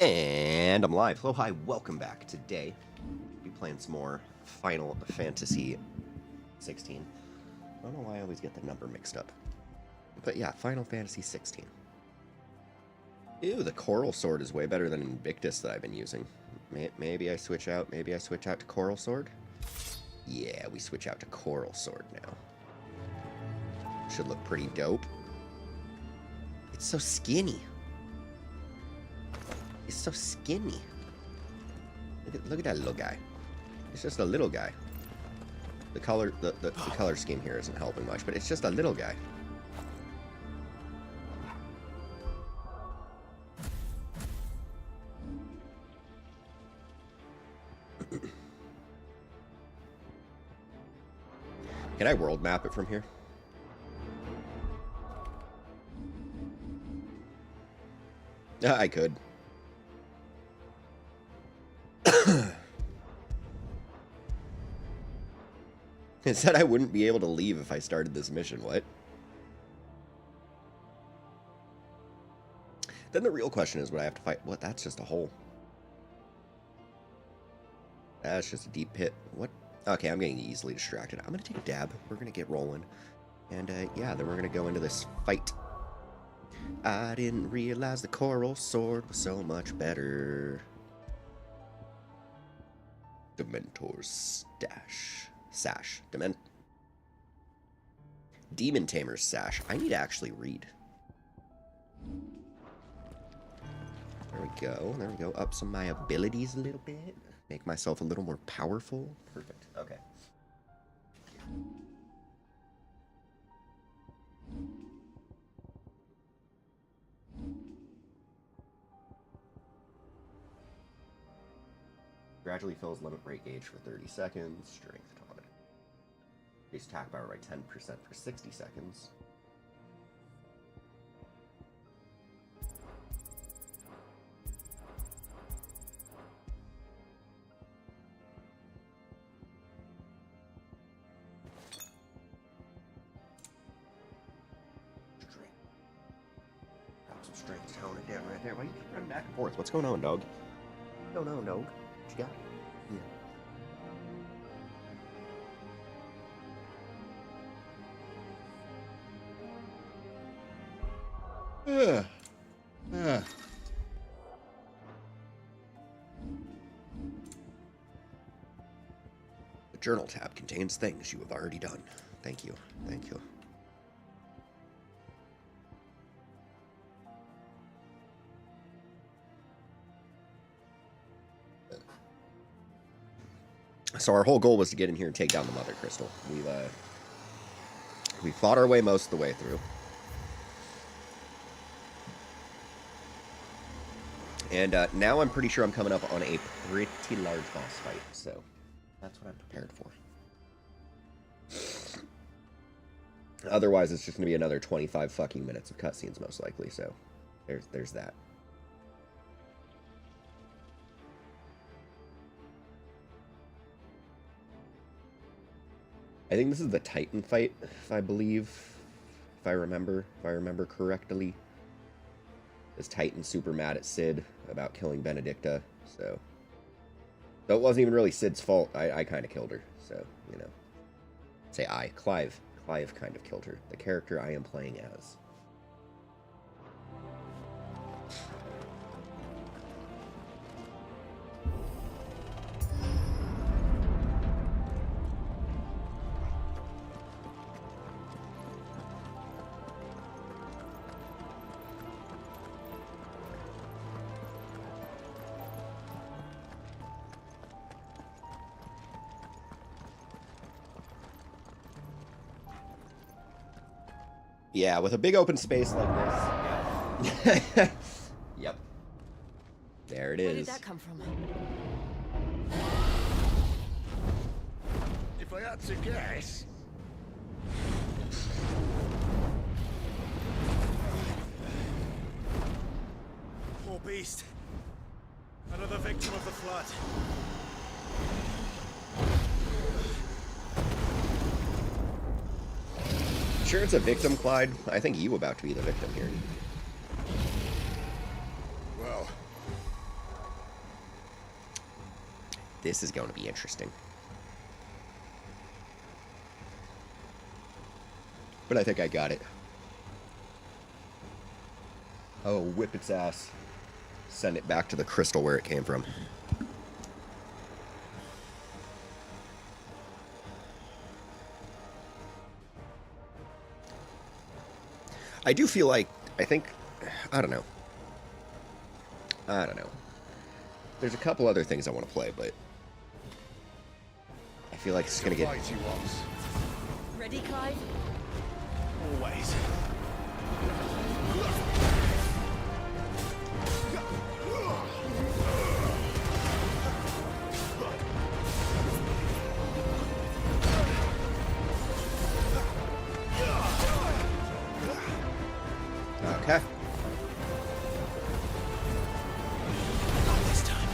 And I'm live. Hello, hi, welcome back. Today, we'll be playing some more Final Fantasy 16. I don't know why I always get the number mixed up. But yeah, Final Fantasy 16. Ew, the Coral Sword is way better than Invictus that I've been using. Maybe I switch out to Coral Sword? Yeah, we switch out to Coral Sword now. Should look pretty dope. It's so skinny. He's so skinny. Look at that little guy. It's just a little guy. The color scheme here isn't helping much, but it's just a little guy. Can I world map it from here? I could. It said I wouldn't be able to leave if I started this mission. What? Then the real question is, would I have to fight? What? That's just a hole. That's just a deep pit. What? Okay, I'm getting easily distracted. I'm going to take a dab. We're going to get rolling. And, yeah, then we're going to go into this fight. I didn't realize the Coral Sword was so much better. Dementor's Sash. Demon Tamer's Sash. I need to actually read. There we go. There we go. Up some of my abilities a little bit. Make myself a little more powerful. Perfect. Okay. Gradually fills limit break gauge for 30 seconds. Strength tonic. Increase attack power by 10% for 60 seconds. Strength. Got some strength tone it down right there. Why you keep running back and forth? What's going on, dog? No, dog. What you got? Yeah. The journal tab contains things you have already done. Thank you. Thank you. So our whole goal was to get in here and take down the Mother Crystal. We fought our way most of the way through. And now I'm pretty sure I'm coming up on a pretty large boss fight, so that's what I'm prepared for. Otherwise, it's just going to be another 25 fucking minutes of cutscenes, most likely, so there's that. I think this is the Titan fight, if I remember correctly. This Titan's super mad at Cid about killing Benedicta, so it wasn't even really Cid's fault. I kind of killed her, so, you know. Say I. Clive kind of killed her. The character I am playing as. Yeah, with a big open space like this. Yeah. Yep. There it is. Where did that come from? If I had to guess... Poor beast. Another victim of the flood. Sure it's a victim, Clyde? I think you about to be the victim here. Well, This is going to be interesting. But I think I got it. Oh, whip its ass. Send it back to the crystal where it came from. I do feel like, I don't know. There's a couple other things I want to play, but I feel like it's going to get... Ready, Clive? Always. Okay. Not this time.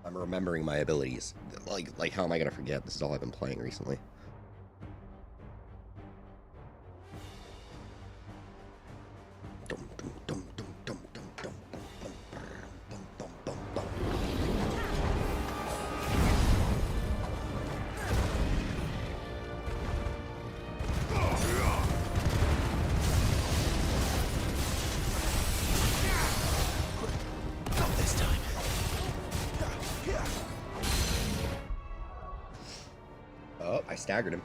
I'm remembering my abilities. Like how am I going to forget? This is all I've been playing recently. Not this time. Oh, I staggered him.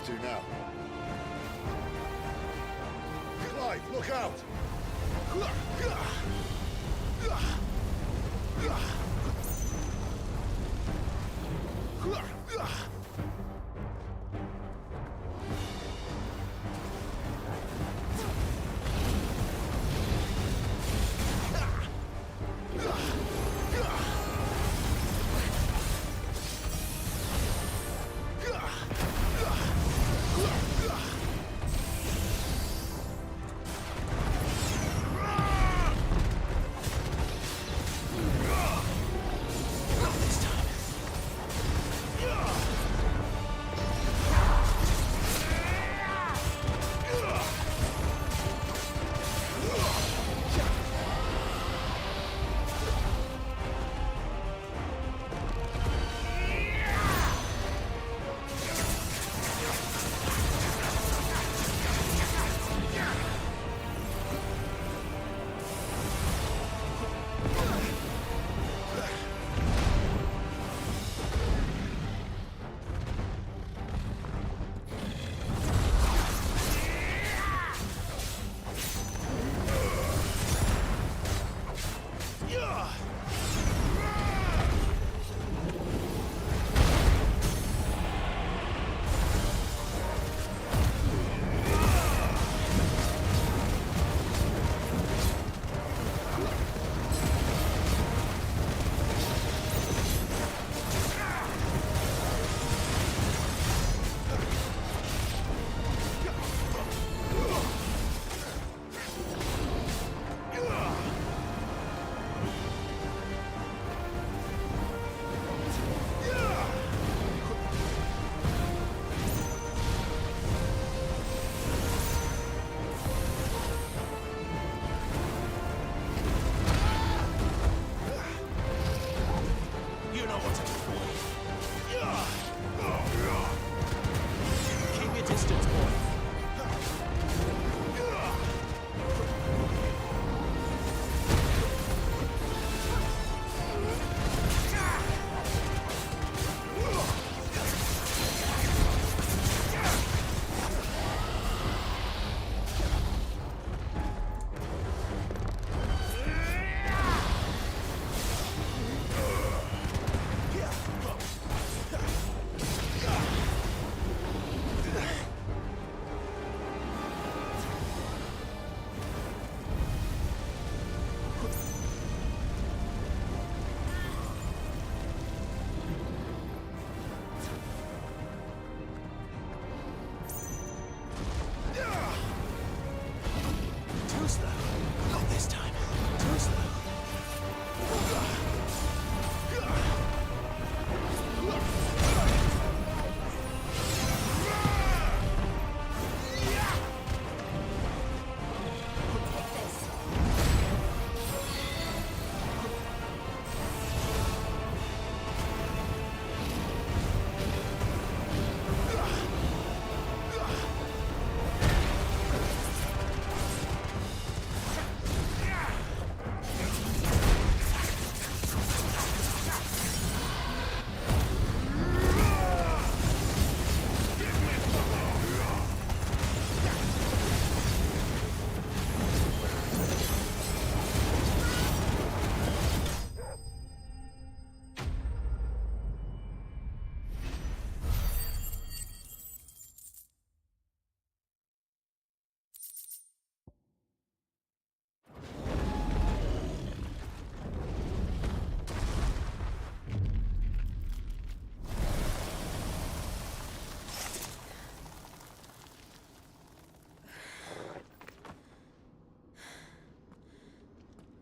To now. Clive, look out!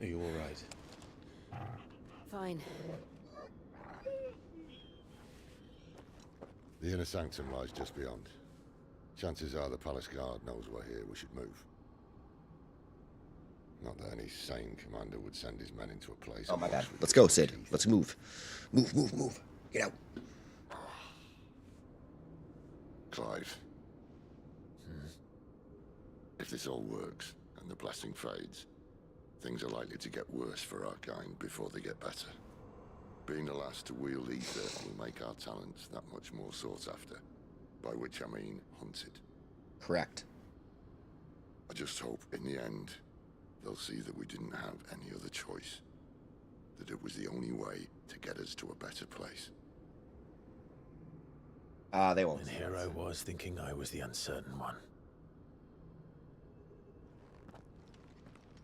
Are you all right? Fine. The inner sanctum lies just beyond. Chances are the palace guard knows we're here. We should move. Not that any sane commander would send his men into a place. Oh my god. Let's go, Sid. Let's move. Move. Get out. Clive. If this all works, and the blessing fades, things are likely to get worse for our kind before they get better. Being the last to wield ether will make our talents that much more sought after. By which I mean hunted. Correct. I just hope, in the end, they'll see that we didn't have any other choice. That it was the only way to get us to a better place. They won't. And here I was thinking I was the uncertain one.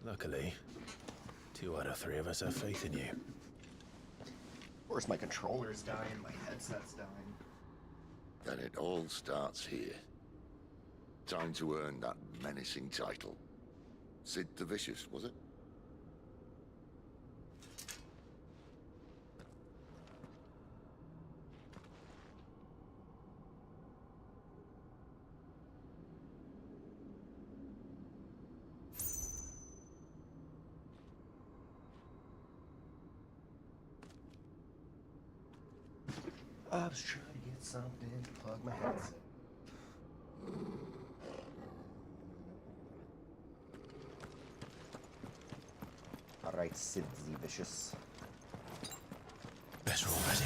Luckily, 2 out of 3 of us have faith in you. Of course, my controller's dying, my headset's dying. Then it all starts here. Time to earn that menacing title. Sid the Vicious, was it? I was trying to get something to plug my headset. Alright, Sid the Vicious. Better already.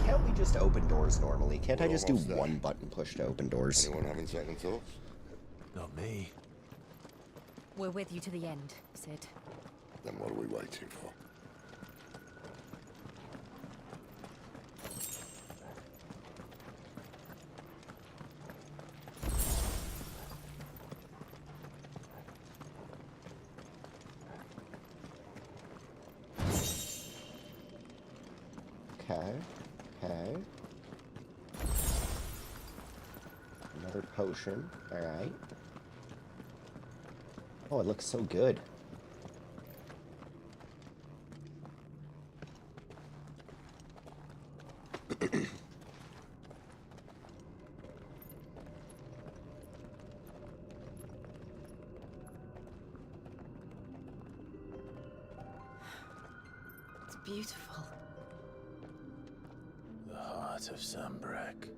Can't we just open doors normally? Can't I We're just do almost there. one button push to open doors? Anyone having second thoughts? Not me. We're with you to the end, Sid. Then what are we waiting for? Okay. Another potion. Alright. Oh, it looks so good. It's beautiful. The heart of Sambrek.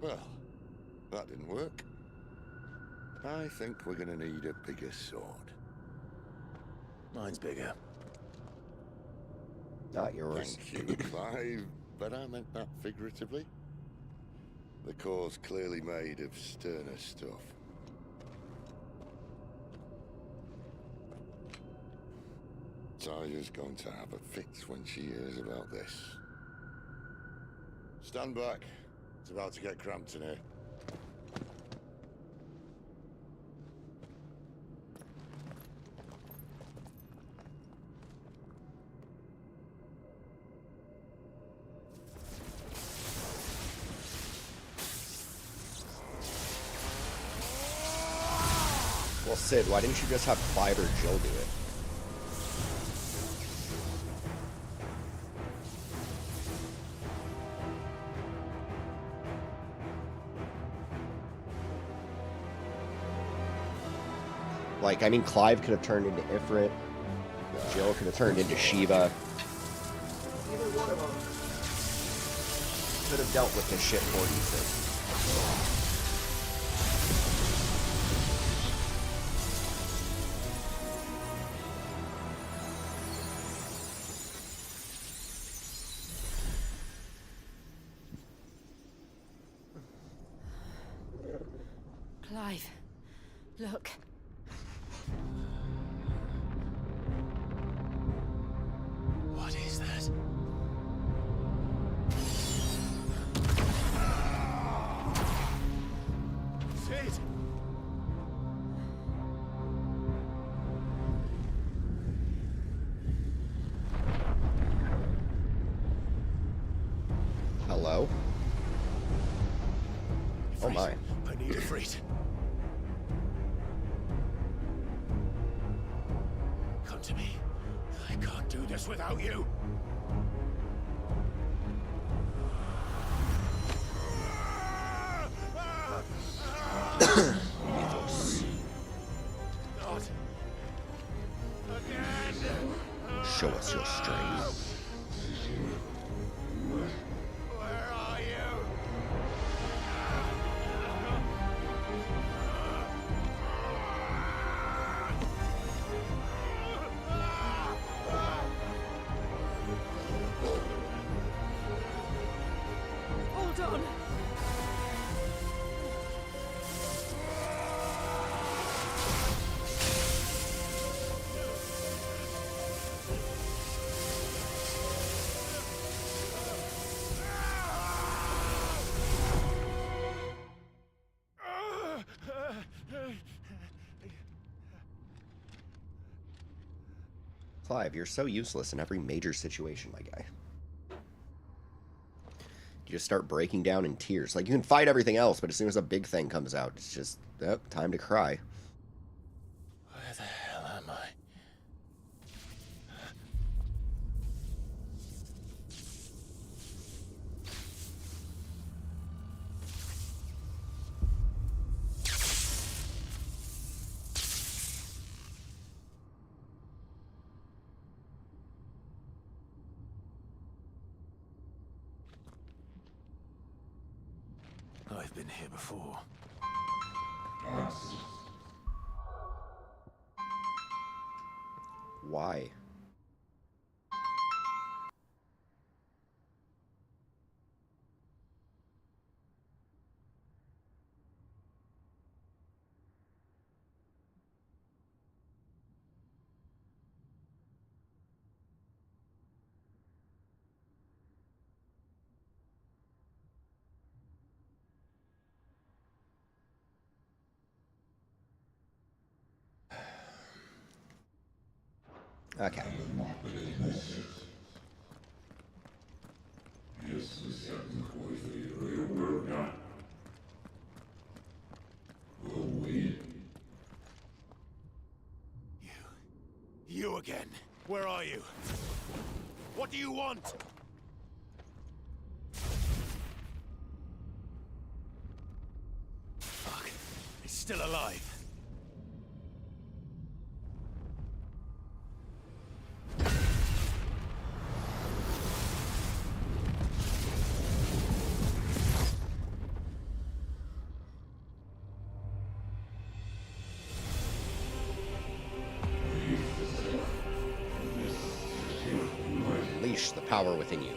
Well, that didn't work. I think we're gonna need a bigger sword. Mine's bigger. Not yours. Thank you, Clive, but I meant that figuratively. The core's clearly made of sterner stuff. Taya's going to have a fit when she hears about this. Stand back. It's about to get cramped in here. Well, Sid, why didn't you just have Clive or Jill do it? Like, I mean, Clive could have turned into Ifrit. Jill could have turned into Shiva. Either one of them could have dealt with this shit more easily. Clive, look. What is that? kid! Hello? Oh my. I need a freight. Come to me. I can't do this without you. Not again. Show us your strength. Where are you? Hold on. Clive, you're so useless in every major situation, my guy. You just start breaking down in tears. Like, you can fight everything else, but as soon as a big thing comes out, it's just, oh, time to cry. Where the hell am I? I've been here before. Why? Okay. You again. Where are you? What do you want? Fuck. He's still alive. Unleash the power within you.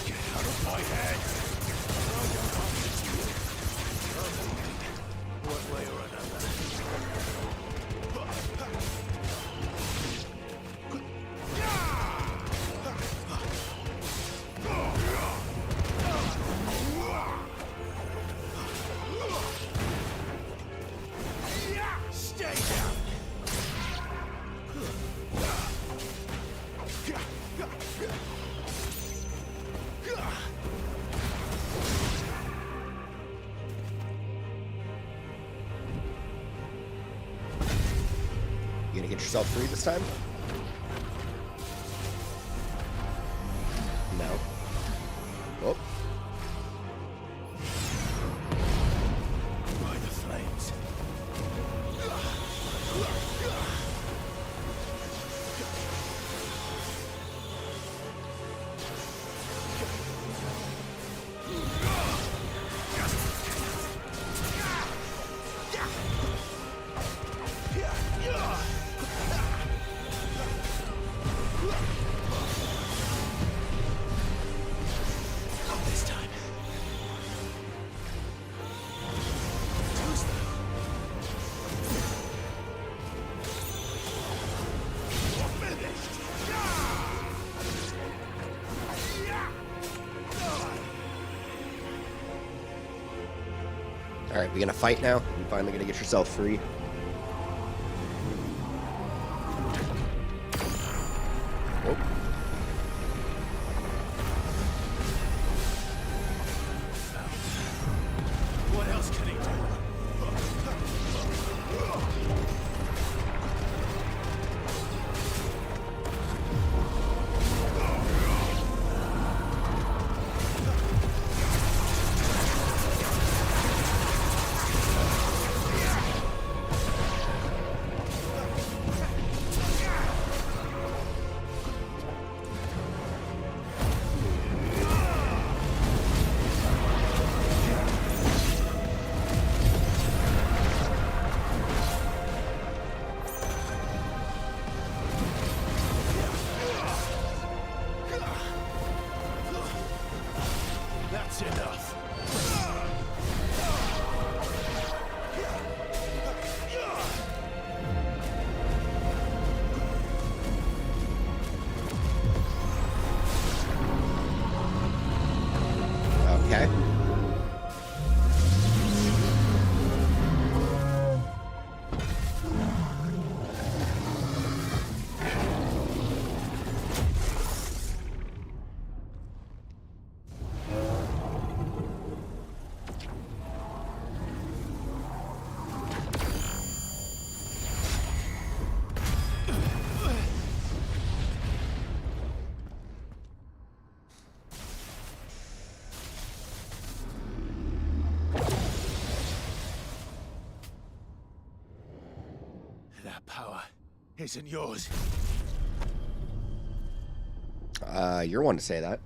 Get out of my head! One way or another. Stay down! You gonna get yourself free this time? No. Oh. By the flames. Alright, we gonna fight now? You finally gonna get yourself free? Oh. What else can he do? That's enough. Okay. That power isn't yours. You're one to say that.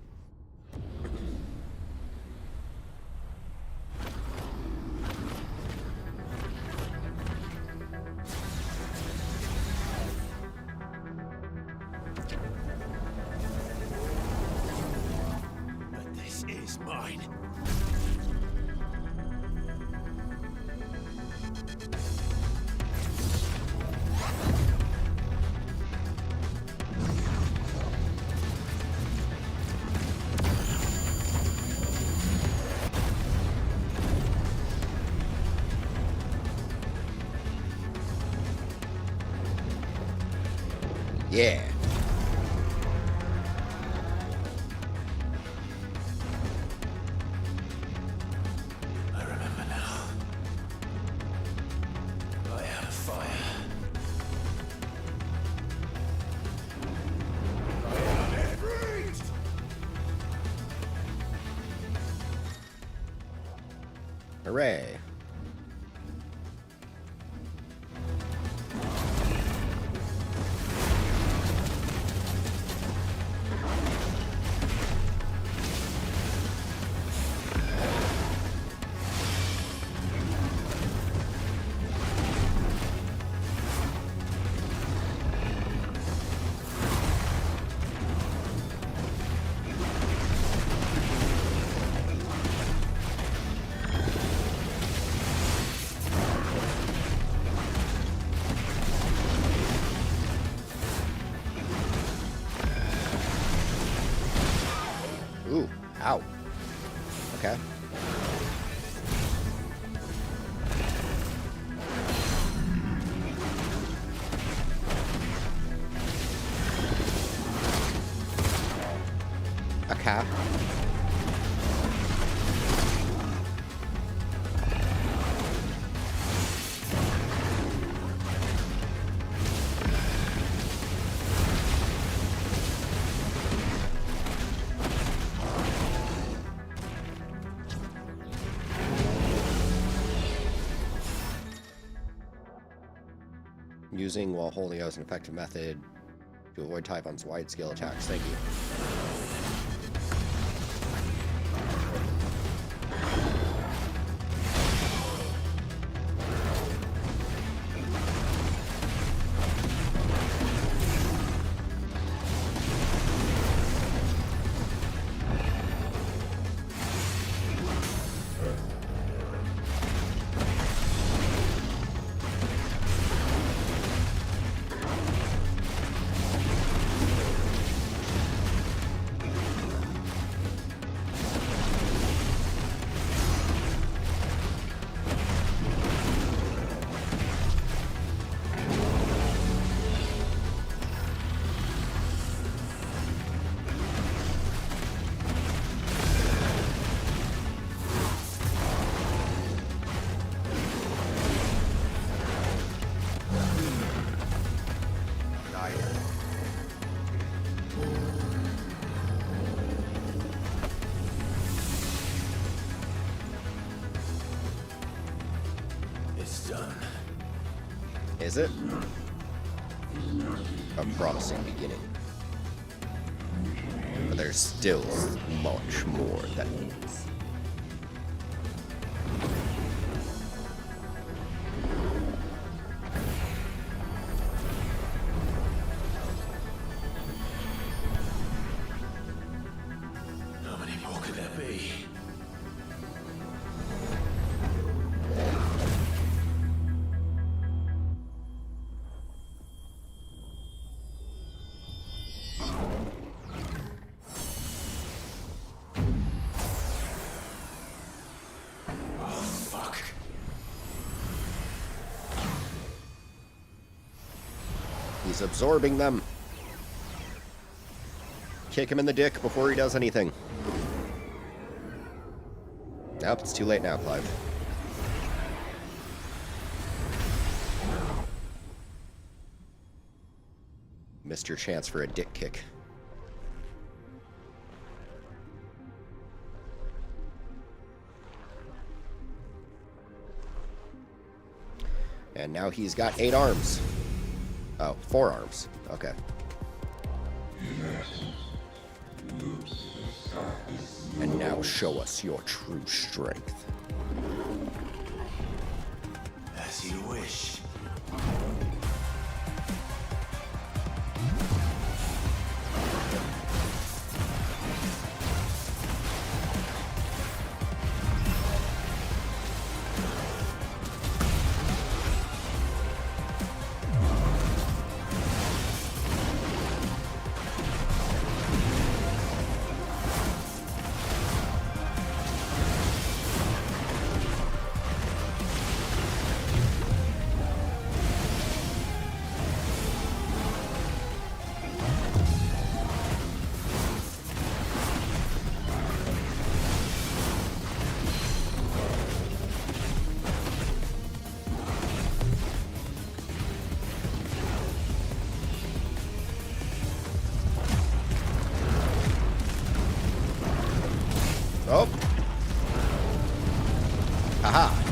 But this is mine. Yeah. I remember now. I have fire. Hooray. Ooh, ow. Okay. Okay. Using while holding out is an effective method to avoid Typhon's wide-scale attacks. Thank you. Is it? A promising beginning. But there's still much more that needs. How many more could there be? He's absorbing them. Kick him in the dick before he does anything. Nope, it's too late now, Clive. Missed your chance for a dick kick. And now he's got 8 arms. Oh, 4 arms. Okay. And now show us your true strength. As you wish. Oh. Aha.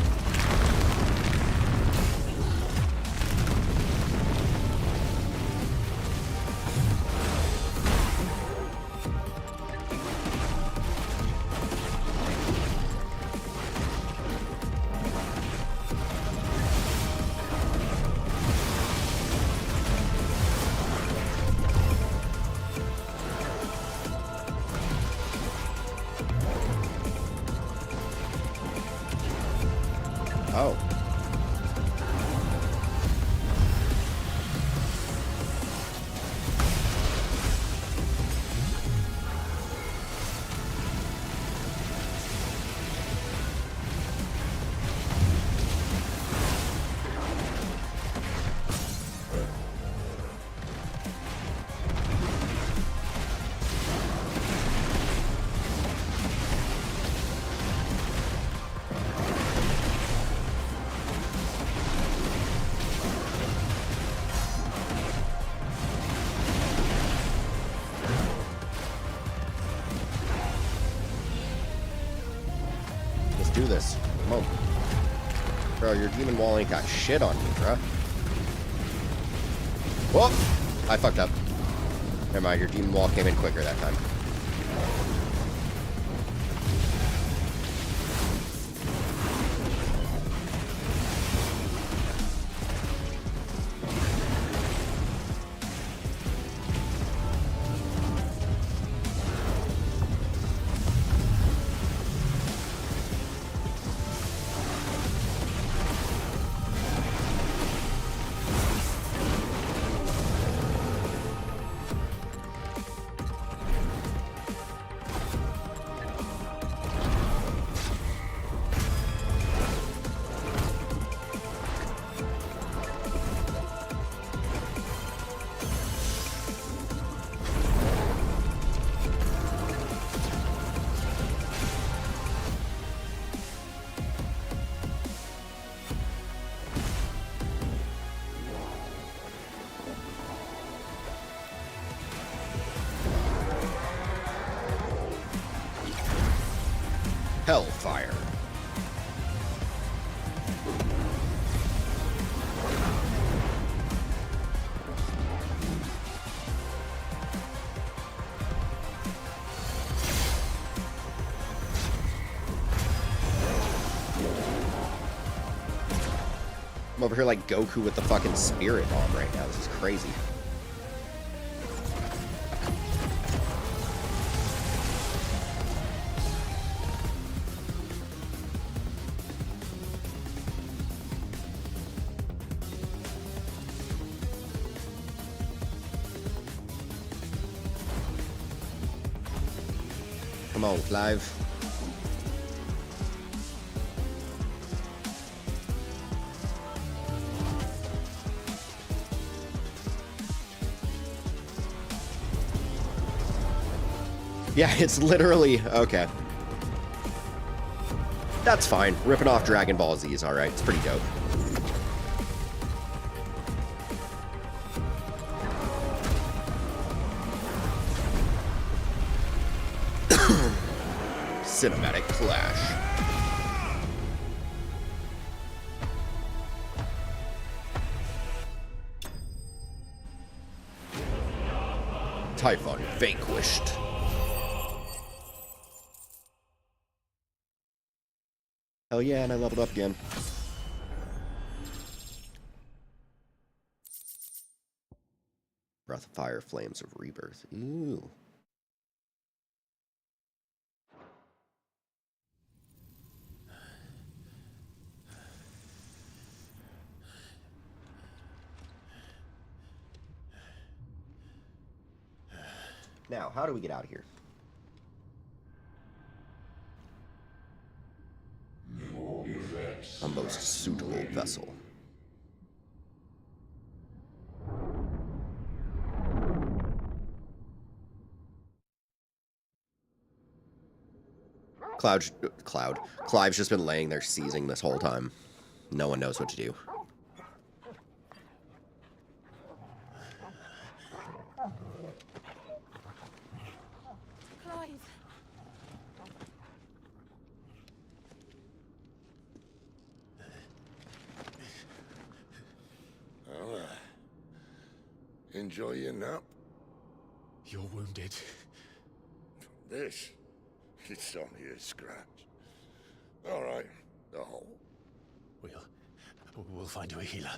Oh. Do this. Come on. Bro, your demon wall ain't got shit on you, bruh. Whoa! I fucked up. Never mind, your demon wall came in quicker that time. Hellfire. over here like Goku with the fucking spirit bomb right now. This is crazy. Come on, Clive. Yeah, it's literally... Okay. That's fine. Ripping off Dragon Ball Z is alright. It's pretty dope. Cinematic clash. Typhon vanquished. Hell yeah, and I leveled up again. Breath of Fire, Flames of Rebirth. Ooh. Now, how do we get out of here? A most suitable vessel. Clive's just been laying there seizing this whole time. No one knows what to do. Clive. Well, enjoy your nap. You're wounded. This, it's only a scratch. All right, the hole. We'll find you a healer.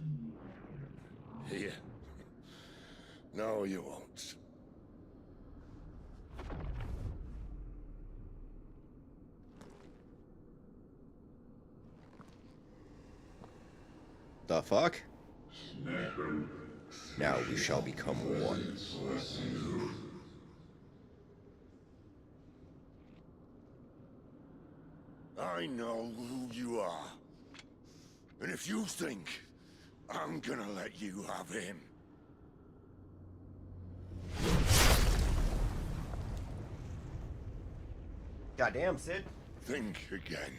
Here. No, you won't. The fuck? Now we shall become one. I know who you are. And if you think I'm gonna let you have him... Goddamn, Sid. think again.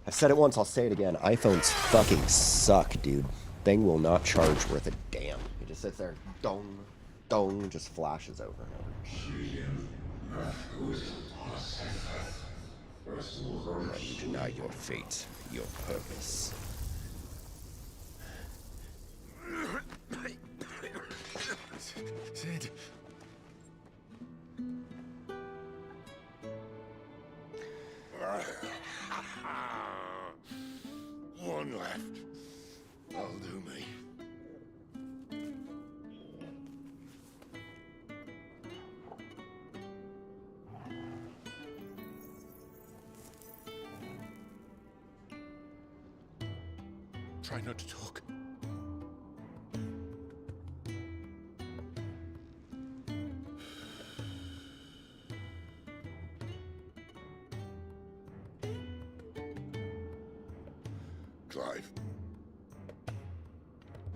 I've said it once, I'll say it again. iPhones fucking suck, dude. Thing will not charge worth a damn. It just sits there, dong, dong, just flashes over and over. You deny your fate, your purpose. Sid. One left. That'll do me. Try not to talk. Clive.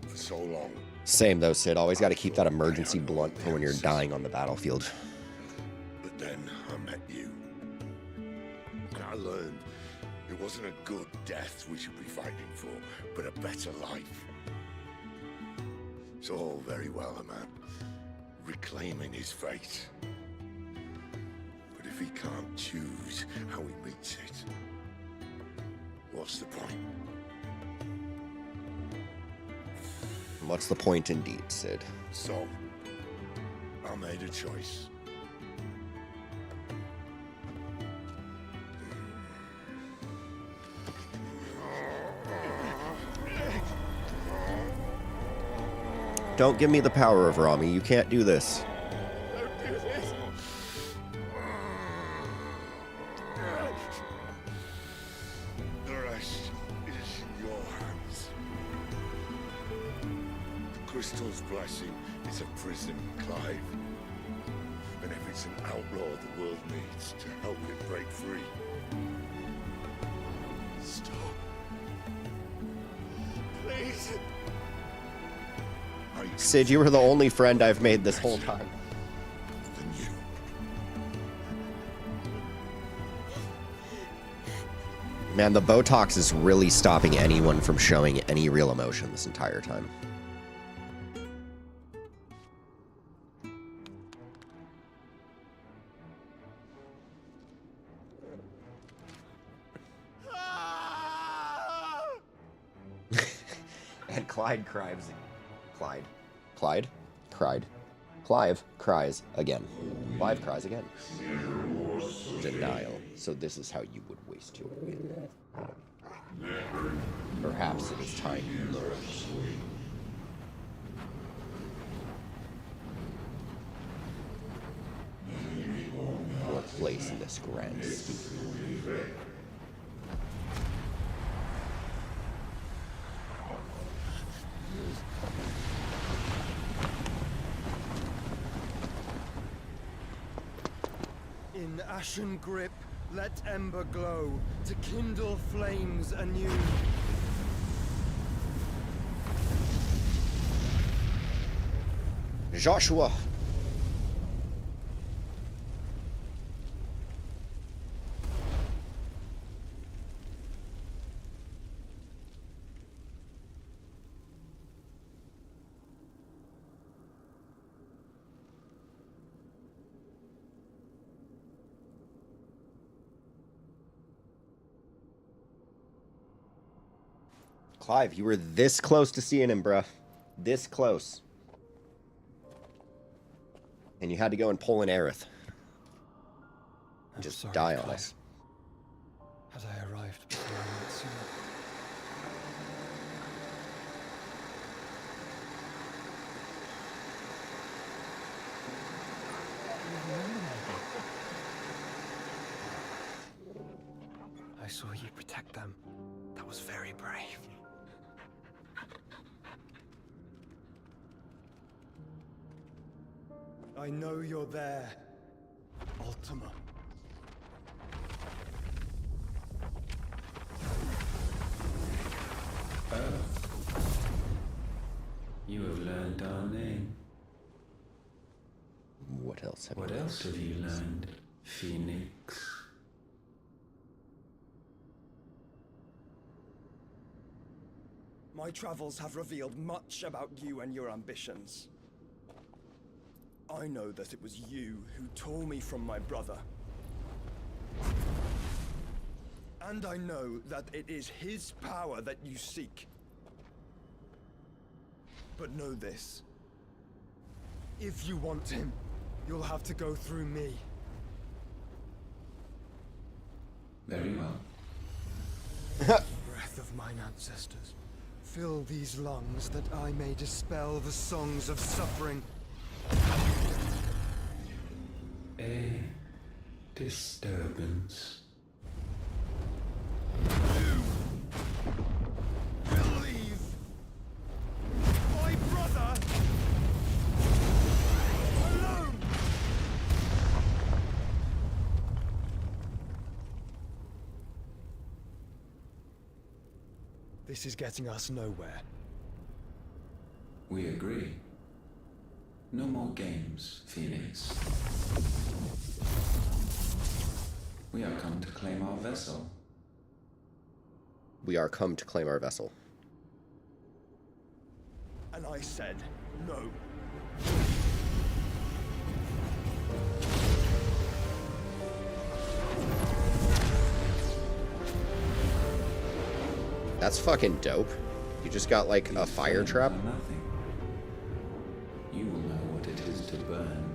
For so long. Same though, Sid. Always got to keep that emergency blunt for when you're dying on the battlefield. But then I met you. And I learned it wasn't a good death we should be fighting for, but a better life. It's all very well, a man reclaiming his fate. But if he can't choose how he meets it, what's the point? What's the point indeed, Sid? So, I made a choice. Don't give me the power of Rami. You can't do this. Don't do this. The rest is in your hands. The crystal's blessing is a prison, Clive. And if it's an outlaw the world needs to help it break free. Stop. Please. I Sid, you were the only friend I've made this whole time. than you. Man, the Botox is really stopping anyone from showing any real emotion this entire time. And Clive cries. Clive cries again. Clive cries again. Denial. So this is how you would waste your win. Perhaps it is time you learn. Your place in this grand scheme. In ashen grip, let ember glow to kindle flames anew. Joshua. Clive, you were this close to seeing him, bruh. This close. And you had to go and pull an Aerith. Just sorry, die on Clive. us. Had I arrived before I went sooner? I saw you protect them. That was very brave. I know you're there, Ultima. You have learned our name. What else have What you else have you learned, Phoenix? My travels have revealed much about you and your ambitions. I know that it was you who tore me from my brother. And I know that it is his power that you seek. But know this. If you want him, you'll have to go through me. Very well. Breath of mine ancestors, fill these lungs that I may dispel the songs of suffering. A disturbance. Believe my brother alone. This is getting us nowhere. We agree. No more games, Phoenix. We have come to claim our vessel. We are come to claim our vessel. And I said no. That's fucking dope. You just got like a fire These trap. are nothing. You will know what it is to burn.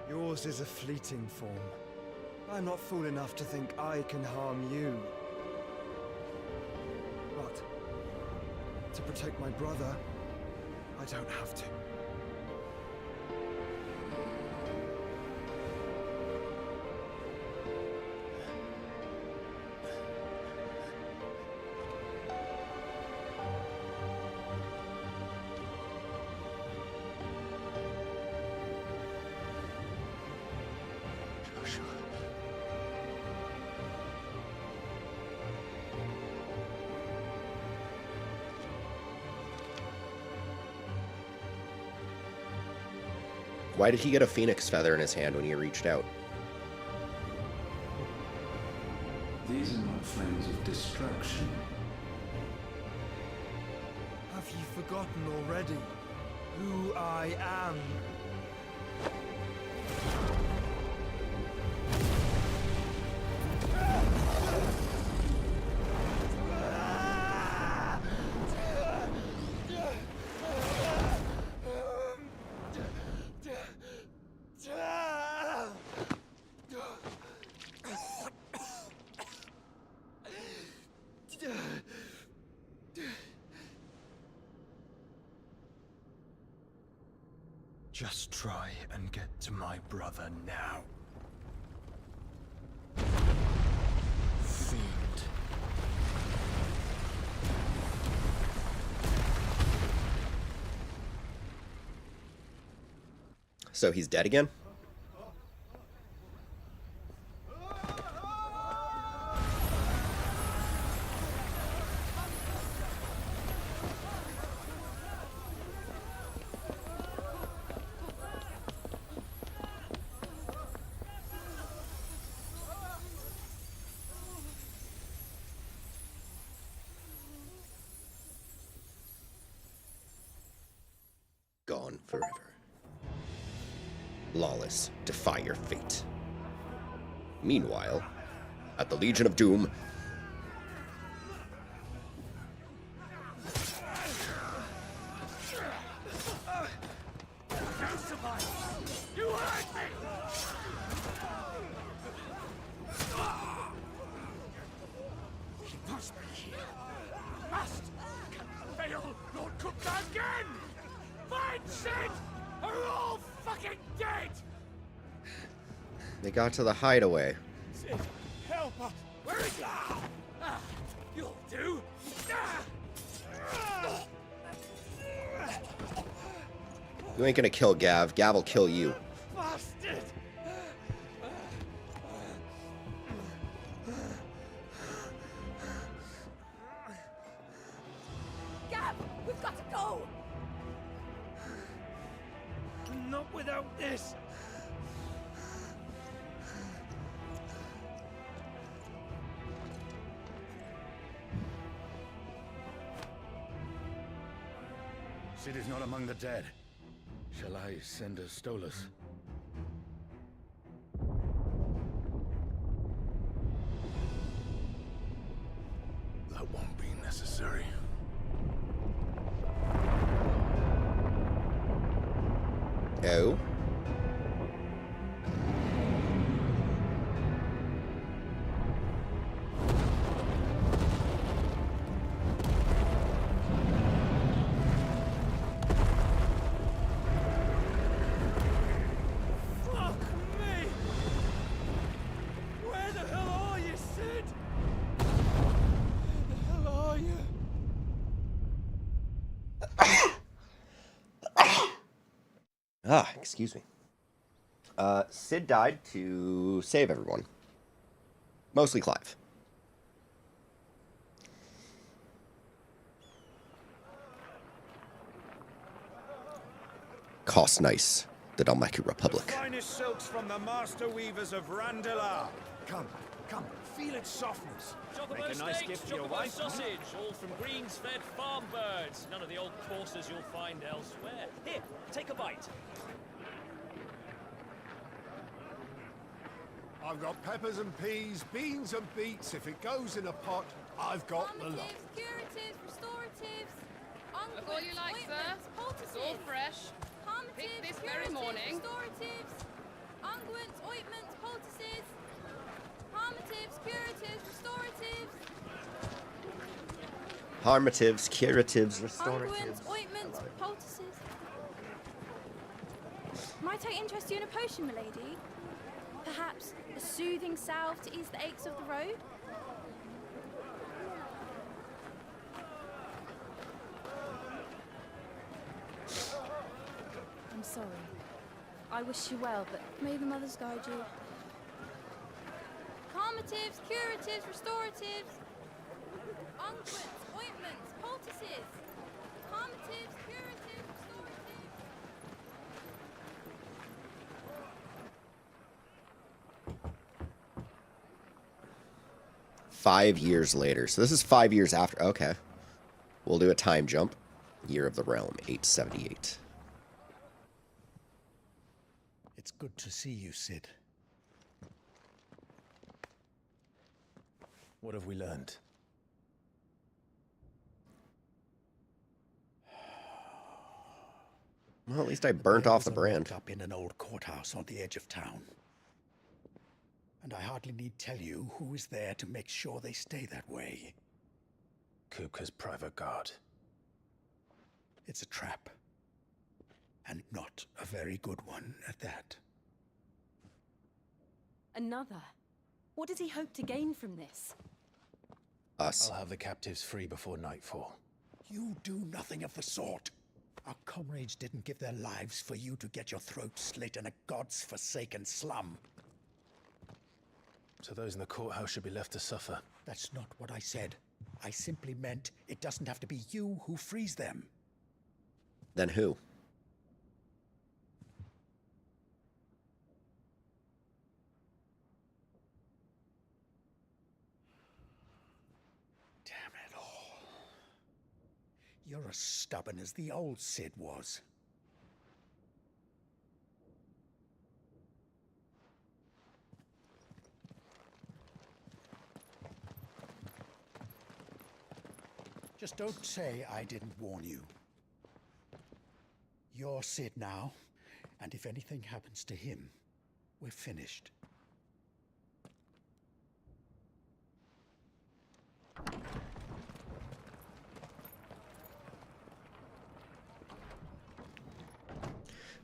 Yours is a fleeting form. I'm not fool enough to think I can harm you. But to protect my brother, I don't have to. Why did he get a phoenix feather in his hand when he reached out? These are not flames of destruction. Have you forgotten already who I am? Just try and get to my brother now. Fiend. So he's dead again? Gone forever. Lawless, defy your fate. Meanwhile, at the Legion of Doom, they got to the hideaway. Sid, help us! Where is he? You'll do! You ain't gonna kill Gav. Gav will kill you. Bastard! Gav, we've got to go! Not without this! Sid is not among the dead. Shall I send a Stolas? That won't be necessary. Oh? Fuck me! Where the hell are you, Sid? Where the hell are you? Ah, excuse me. Sid died to save everyone. Mostly Clive. Cost nice, the Dalmaki Republic. Finest silks from the master weavers of Randalar. Come, come, feel its softness. Chocobo Make a nice steaks, gift for your chocobo wife. sausage, all from greens-fed farm birds. None of the old courses you'll find elsewhere. Here, take a bite. I've got peppers and peas, beans and beets. If it goes in a pot, I've got the lot. Curatives, restoratives, Look all you like, sir. It's all fresh. Picked this very morning. Restoratives, unguents, ointments, poultices, palmatives, curatives, restoratives. Harmatives, curatives, restoratives. Unguents, ointments, poultices. Might I interest you in a potion, milady? Perhaps a soothing salve to ease the aches of the road? I'm sorry. I wish you well, but may the mothers guide you. Calmatives, curatives, restoratives. Unguents, ointments, poultices. Calmatives, curatives, restoratives. 5 years later. So this is 5 years after. Okay. We'll do a time jump. Year of the Realm, 878. It's good to see you, Cid. What have we learned? Well, at least I burnt off the brand. Up in an old courthouse on the edge of town. And I hardly need tell you who is there to make sure they stay that way. Kupka's private guard. It's a trap. And not a very good one at that. Another? What does he hope to gain from this? Us. I'll have the captives free before nightfall. You do nothing of the sort. Our comrades didn't give their lives for you to get your throat slit in a god's forsaken slum. So those in the courthouse should be left to suffer. That's not what I said. I simply meant it doesn't have to be you who frees them. Then who? Damn it all. You're as stubborn as the old Cid was. Just don't say I didn't warn you. You're Cid now, and if anything happens to him, we're finished.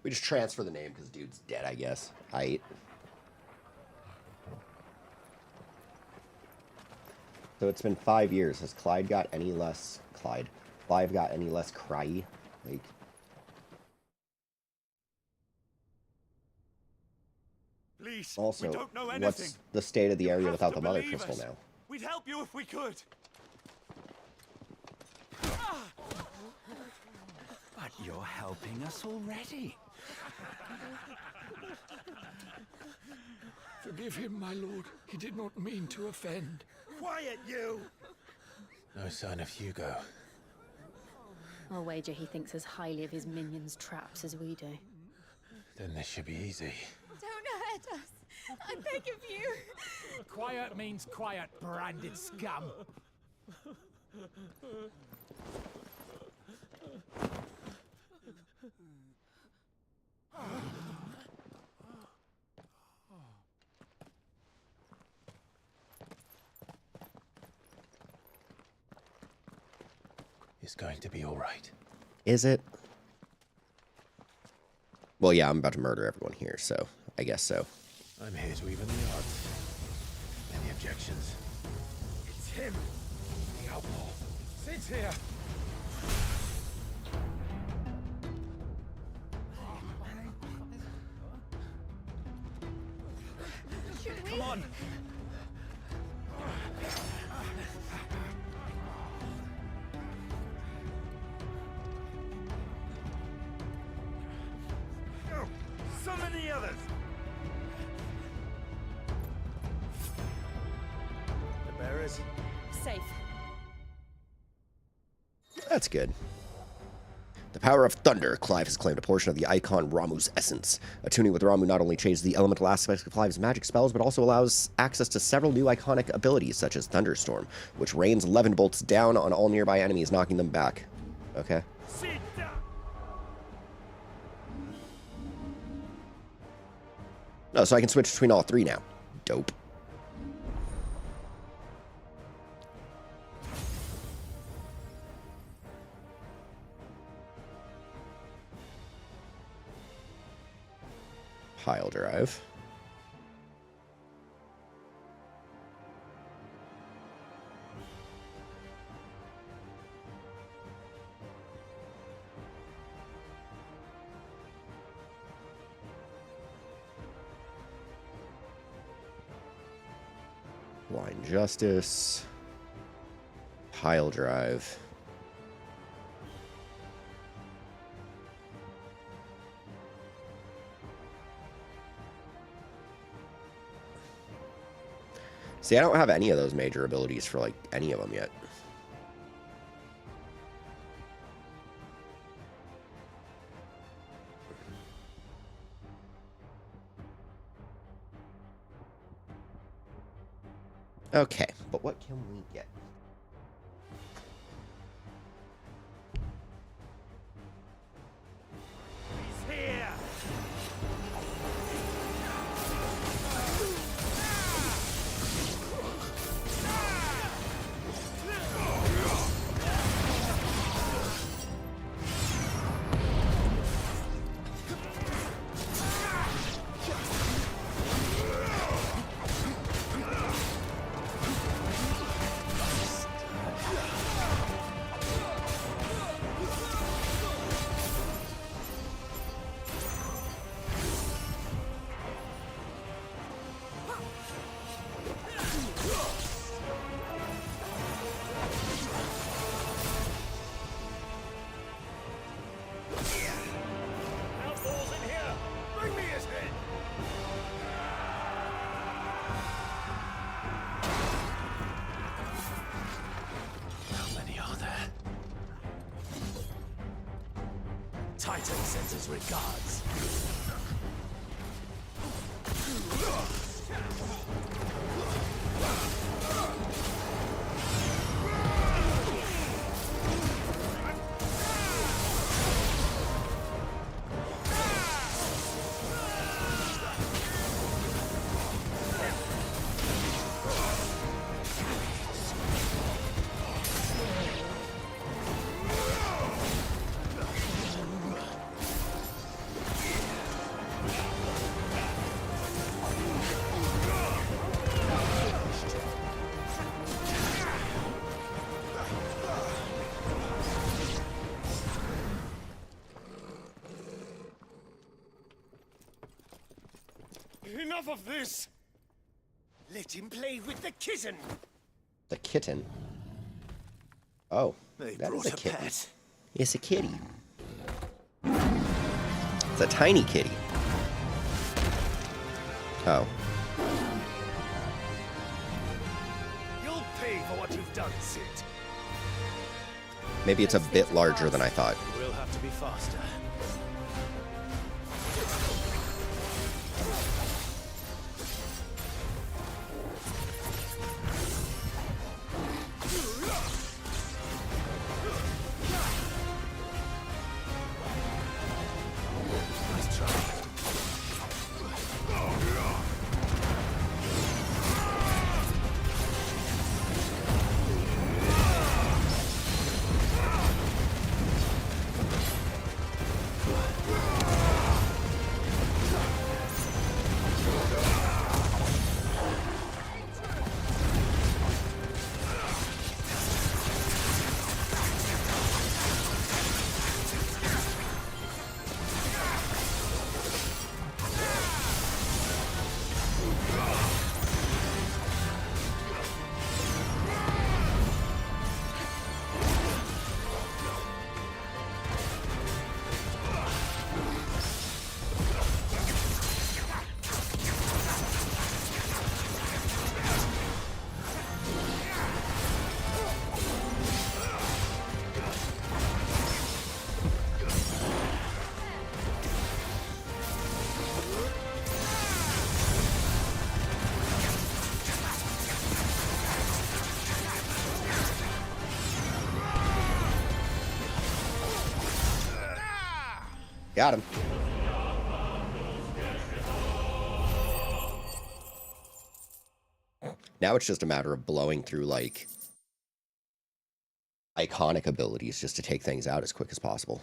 We just transfer the name because dude's dead, I guess. Aight. So it's been 5 years. Has Clive got any less cryy? Like, Please, also, we don't know anything. what's the state of the area You have without to the mother believe crystal us. now? We'd help you if we could. But you're helping us already. Forgive him, my lord. He did not mean to offend. Quiet, you! No sign of Hugo. I'll wager he thinks as highly of his minions' traps as we do. Then this should be easy. Don't hurt us. I beg of you. Quiet means quiet, branded scum. It's going to be all right. Is it? Well, yeah, I'm about to murder everyone here, so I guess so. I'm here to even the odds. Any objections? It's him, the outlaw. Sid's here. Come on. Oh, summon the others. The bearers. Safe. That's good. The power of thunder. Clive has claimed a portion of the icon Ramuh's essence. Attuning with Ramuh not only changes the elemental aspects of Clive's magic spells, but also allows access to several new iconic abilities, such as Thunderstorm, which rains 11 bolts down on all nearby enemies, knocking them back. Okay. Sit down. Oh, so I can switch between all three now. Dope. Pile drive. Blind Justice. Pile drive. See, I don't have any of those major abilities for, like, any of them yet. Okay, but what can we get? He's here! Outlaws in here! Bring me his head! How many are there? Titan sends his regards. Enough of this! Let him play with the kitten! The kitten. Oh, They that is brought a a kitten. pet. It's a kitty. It's a tiny kitty. Oh. You'll pay for what you've done, Sid. Maybe it's a bit larger than I thought. We'll have to be faster. Got him. Now it's just a matter of blowing through, like, iconic abilities just to take things out as quick as possible.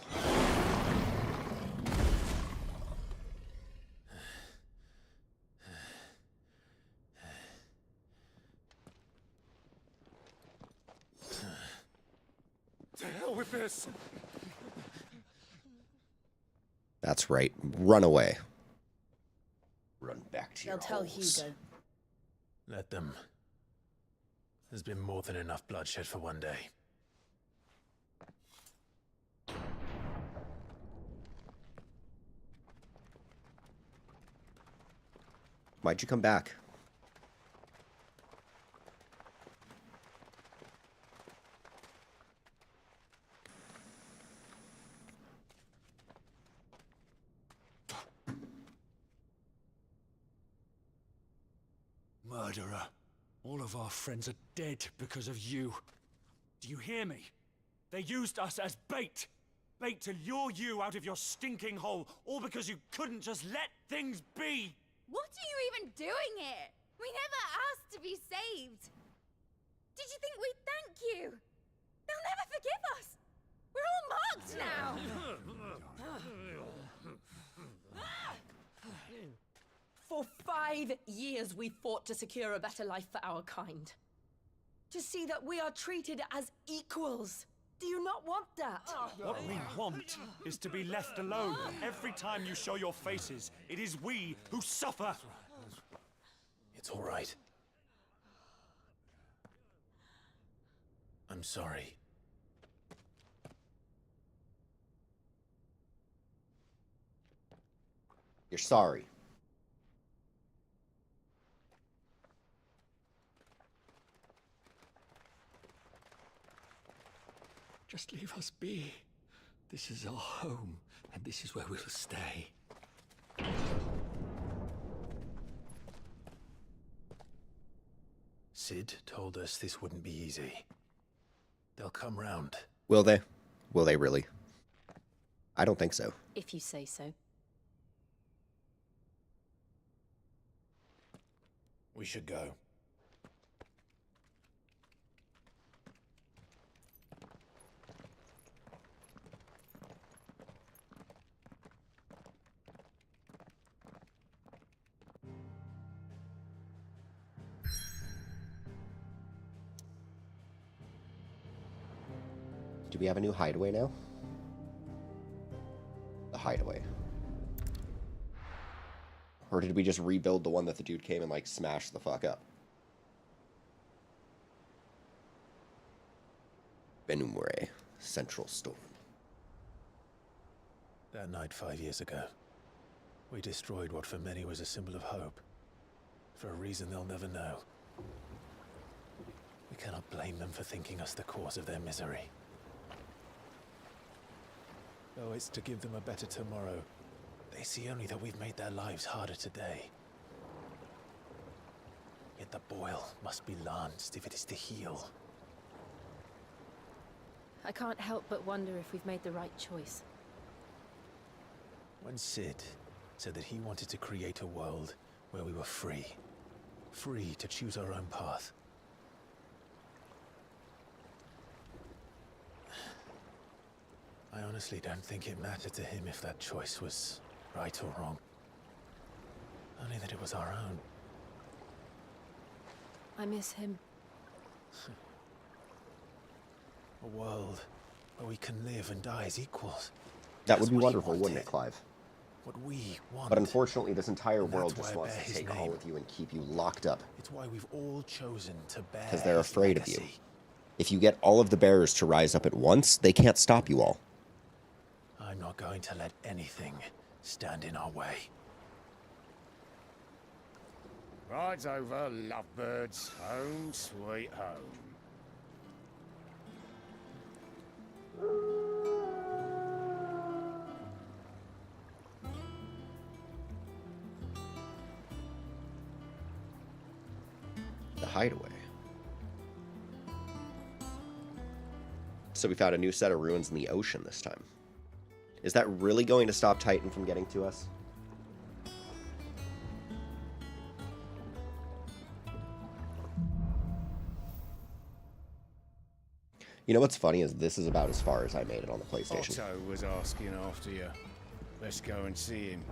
with this. That's right. Run away. Run back to They'll your tell holes. Hugo. Let them. There's been more than enough bloodshed for one day. Why'd you come back? Murderer. All of our friends are dead because of you. Do you hear me? They used us as bait. Bait to lure you out of your stinking hole, all because you couldn't just let things be. What are you even doing here? We never asked to be saved. Did you think we'd thank you? They'll never forgive us. We're all marked now. For 5 years we fought to secure a better life for our kind. To see that we are treated as equals. Do you not want that? What we want is to be left alone. Every time you show your faces, it is we who suffer. It's all right. I'm sorry. You're sorry. Just leave us be. This is our home, and this is where we'll stay. Sid told us this wouldn't be easy. They'll come round. Will they? Will they really? I don't think so. If you say so. We should go. Do we have a new hideaway now? The hideaway. Or did we just rebuild the one that the dude came and, like, smashed the fuck up? Benumere, Central Storm. That night 5 years ago, we destroyed what for many was a symbol of hope. For a reason they'll never know. We cannot blame them for thinking us the cause of their misery. Though it's to give them a better tomorrow, they see only that we've made their lives harder today. Yet the boil must be lanced if it is to heal. I can't help but wonder if we've made the right choice. When Sid said that he wanted to create a world where we were free. Free to choose our own path. I honestly don't think it mattered to him if that choice was right or wrong. Only that it was our own. I miss him. A world where we can live and die as equals. That would be wonderful, wouldn't it, Clive? What we want. But unfortunately, this entire And world that's just why I wants bear to his take all name. of you and keep you locked up. It's why we've all chosen to bear Because they're his afraid of you. legacy. If you get all of the bearers to rise up at once, they can't stop you all. I'm not going to let anything stand in our way. Rides over, lovebirds. Home sweet home. The hideaway. So we found a new set of ruins in the ocean this time. Is that really going to stop Titan from getting to us? You know what's funny is this is about as far as I made it on the PlayStation. Otto was asking after you. Let's go and see him.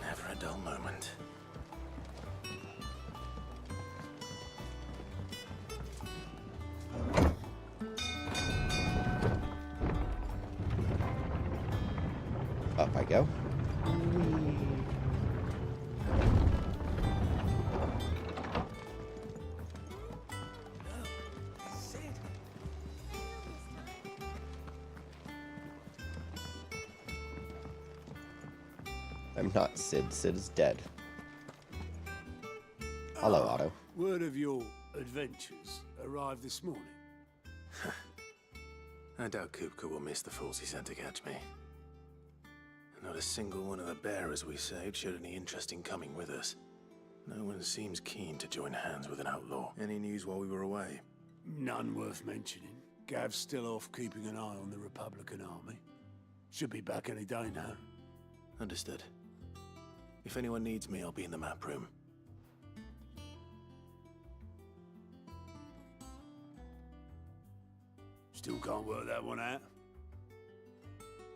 Never a dull moment. Up I go. I'm not Sid. Sid is dead. Hello, Otto. Word of your adventures arrived this morning. I doubt Kupka will miss the fools he sent to catch me. Not a single one of the bearers we saved showed any interest in coming with us. No one seems keen to join hands with an outlaw. Any news while we were away? None worth mentioning. Gav's still off keeping an eye on the Republican army. Should be back any day now. Understood. If anyone needs me, I'll be in the map room. Still can't work that one out.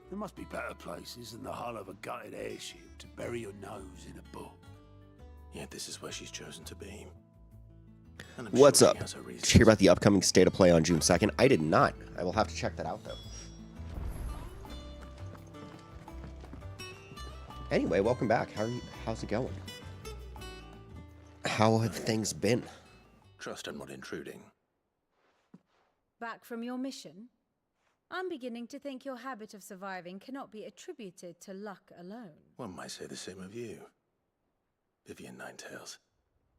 There must be better places than the hull of a gutted airship to bury your nose in a book. Yet this is where she's chosen to be. What's up? Did you hear about the upcoming State of Play on June 2nd? I did not. I will have to check that out, though. Anyway, welcome back. How's it going? How have things been? Trust I'm not intruding. Back from your mission? I'm beginning to think your habit of surviving cannot be attributed to luck alone. One might say the same of you, Vivian Ninetails.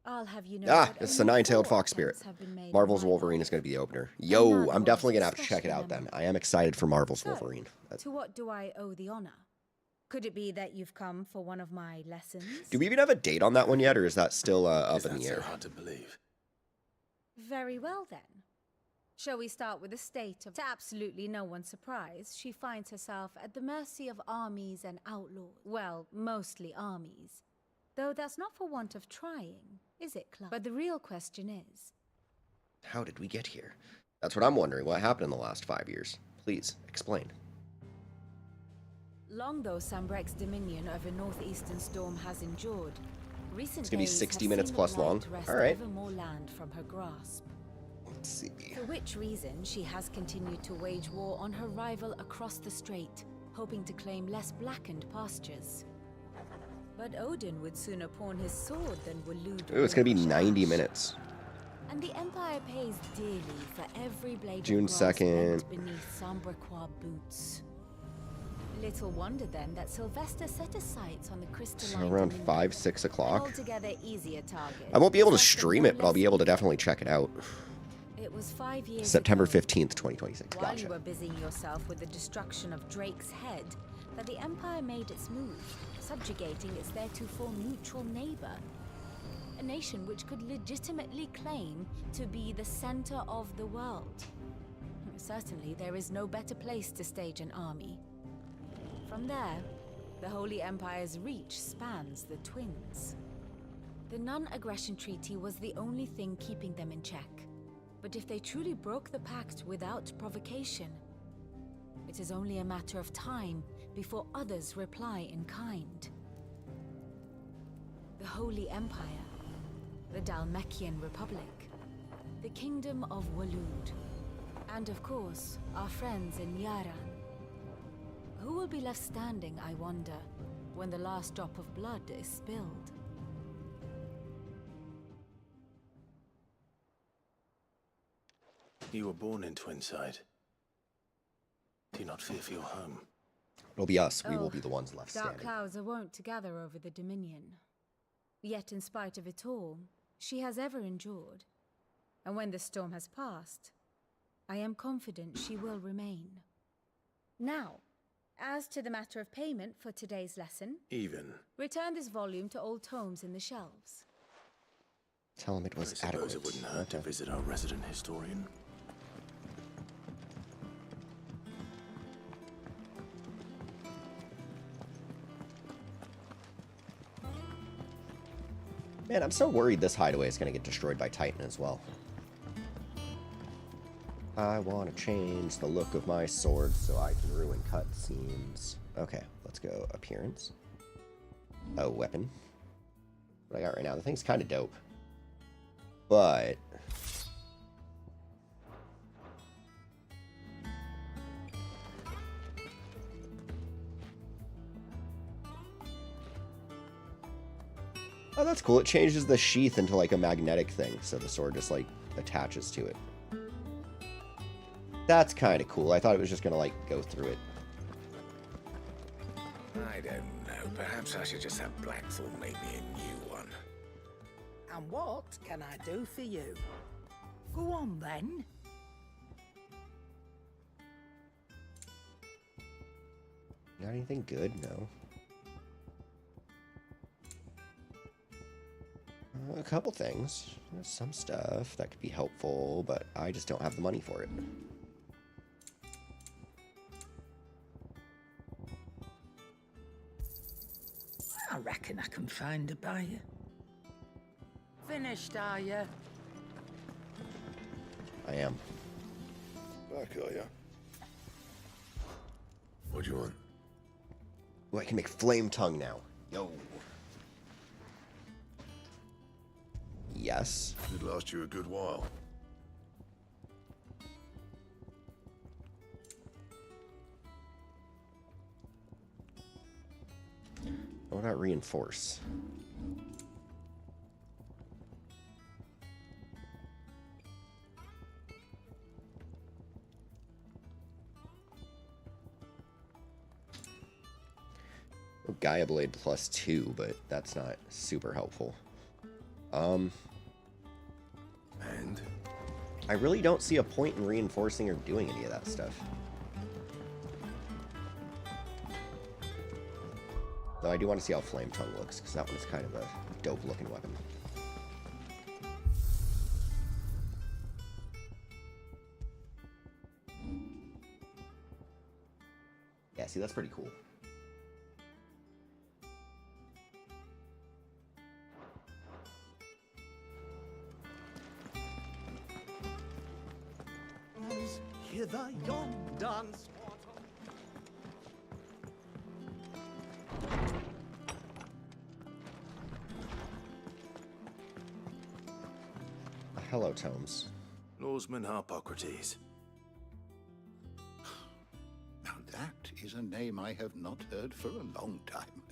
I'll have you know. Ah, it's the nine-tailed fox spirit. Marvel's Wolverine is going to be the opener. Yo, I'm definitely going to have to check it out then. I am excited for Marvel's Wolverine. To what do I owe the honor? Could it be that you've come for one of my lessons? Do we even have a date on that one yet, or is that still up in the air? So hard to believe. Very well then. Shall we start with the state of... To absolutely no one's surprise, she finds herself at the mercy of armies and outlaws. Well, mostly armies. Though that's not for want of trying, is it, Clark? But the real question is... How did we get here? That's what I'm wondering. What happened in the last 5 years? Please, explain. Long though Sambrek's dominion over northeastern Storm has endured, recent It's gonna be days 60 have minutes seen plus the light long. wrest All right. ever more land from her grasp. Let's see. For which reason she has continued to wage war on her rival across the strait, hoping to claim less blackened pastures. But Odin would sooner pawn his sword than Waloed. Ooh, it's gonna be 90 minutes. And the Empire pays dearly for every blade June of grass 2nd. bent beneath Sambrequois boots. Little wonder then that Sylvester set his sights on the crystalline. So around dominion, 5, 6 an o'clock. altogether easier target. I won't be able to Possessed of stream no it, but I'll be less able to definitely check it out. It was 5 years September ago, 15th, 2026. while Gotcha. you were busying yourself with the destruction of Drake's head, that the Empire made its move, subjugating its theretofore neutral neighbor. A nation which could legitimately claim to be the center of the world. Certainly, there is no better place to stage an army. From there, the Holy Empire's reach spans the Twins. The non-aggression treaty was the only thing keeping them in check. But if they truly broke the pact without provocation, it is only a matter of time before others reply in kind. The Holy Empire, the Dalmekian Republic, the Kingdom of Waloed, and of course, our friends in Yaran. Who will be left standing, I wonder, when the last drop of blood is spilled? You were born in Twinside. Do not fear for your home. It'll be us. We will be the ones left Dark standing. clouds are wont to gather over the Dominion. Yet in spite of it all, she has ever endured. And when the storm has passed, I am confident she will remain. Now, as to the matter of payment for today's lesson, Even. return this volume to old tomes in the shelves. Tell him it was I suppose adequate. it wouldn't hurt to visit our resident historian. Man, I'm so worried this hideaway is going to get destroyed by Titan as well. I want to change the look of my sword so I can ruin cutscenes. Okay, let's go appearance. Oh, weapon. What I got right now, the thing's kind of dope. But... Oh, that's cool. It changes the sheath into like a magnetic thing, so the sword just like attaches to it. That's kind of cool. I thought it was just gonna like go through it. I don't know. Perhaps I should just have Blackthorn make me a new one. And what can I do for you? Go on then. Got anything good? No. A couple things. There's some stuff that could be helpful, but I just don't have the money for it. I reckon I can find a buyer. Finished, are you? I am. Back, are ya? What do you want? Oh, I can make flame tongue now. Yo. Yes. It'd last you a good while. What about reinforce? Oh, Gaia Blade +2, but that's not super helpful. And I really don't see a point in reinforcing or doing any of that stuff. Though I do want to see how Flame Tongue looks, because that one's kind of a dope looking weapon. Yeah, see, that's pretty cool. Hither yon dance. Hello, Tomes. Lawsman Harpocrates. Now that is a name I have not heard for a long time.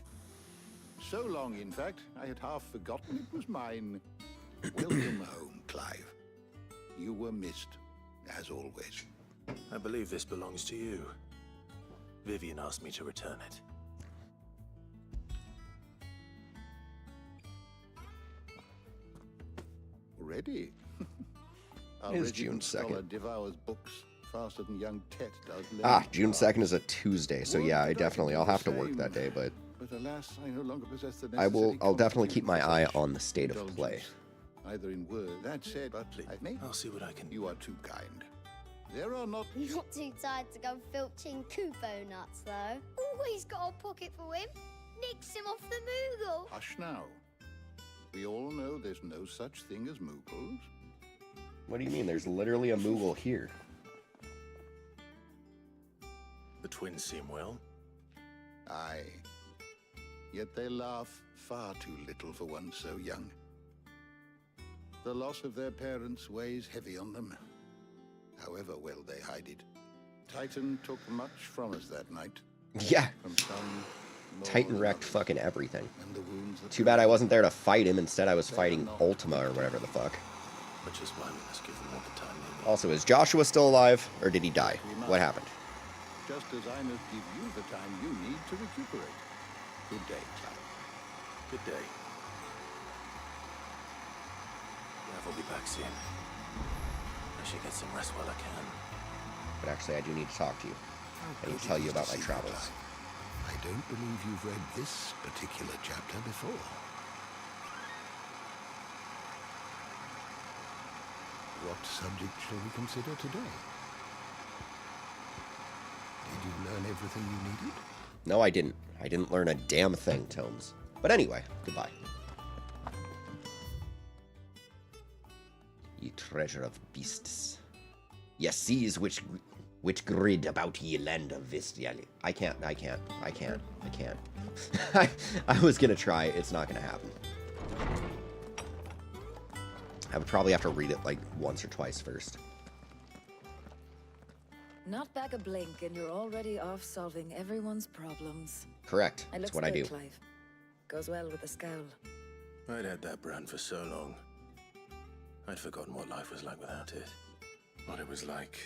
So long, in fact, I had half forgotten it was mine. Welcome home, Clive. You were missed, as always. I believe this belongs to you. Vivian asked me to return it. Already? It is June 2nd. Devours books faster than young Tet does. June 2nd is a Tuesday, so yeah, I'll have to work that day, but alas, I no longer possess the I'll definitely keep my eye on the state of play. Either in word. That said, I'll see what I can. You are too kind. There are not. Not too tired to go filching Kupo nuts, though. Always got a pocket for him. Nicks him off the Moogle. Hush now. We all know there's no such thing as Moogles. What do you mean? There's literally a Moogle here. The twins seem well. Aye. Yet they laugh far too little for one so young. The loss of their parents weighs heavy on them, however well they hide it. Titan took much from us that night. Yeah. From some Titan wrecked fucking everything. Too bad I wasn't there to fight him. Instead, I was fighting Ultima or whatever the fuck. Which is why we must give them all the time they need. Also, is Joshua still alive, or did he die? What happened? Just as I must give you the time you need to recuperate. Good day, Clive. Good day. I'll be back soon. I should get some rest while I can. But actually, I do need to talk to you. I need to tell you about my travels. I don't believe you've read this particular chapter before. What subject shall we consider today? Did you learn everything you needed? No, I didn't. I didn't learn a damn thing, Tomes. But anyway, goodbye. Ye treasure of beasts. Ye seas which grid about ye land of Vistiali. I can't. I was gonna try, it's not gonna happen. I would probably have to read it like once or twice first. Not back a blink and you're already off solving everyone's problems. Correct. It That's looks what I good, do. Clive. Goes well with the scowl. I'd had that brand for so long. I'd forgotten what life was like without it. What it was like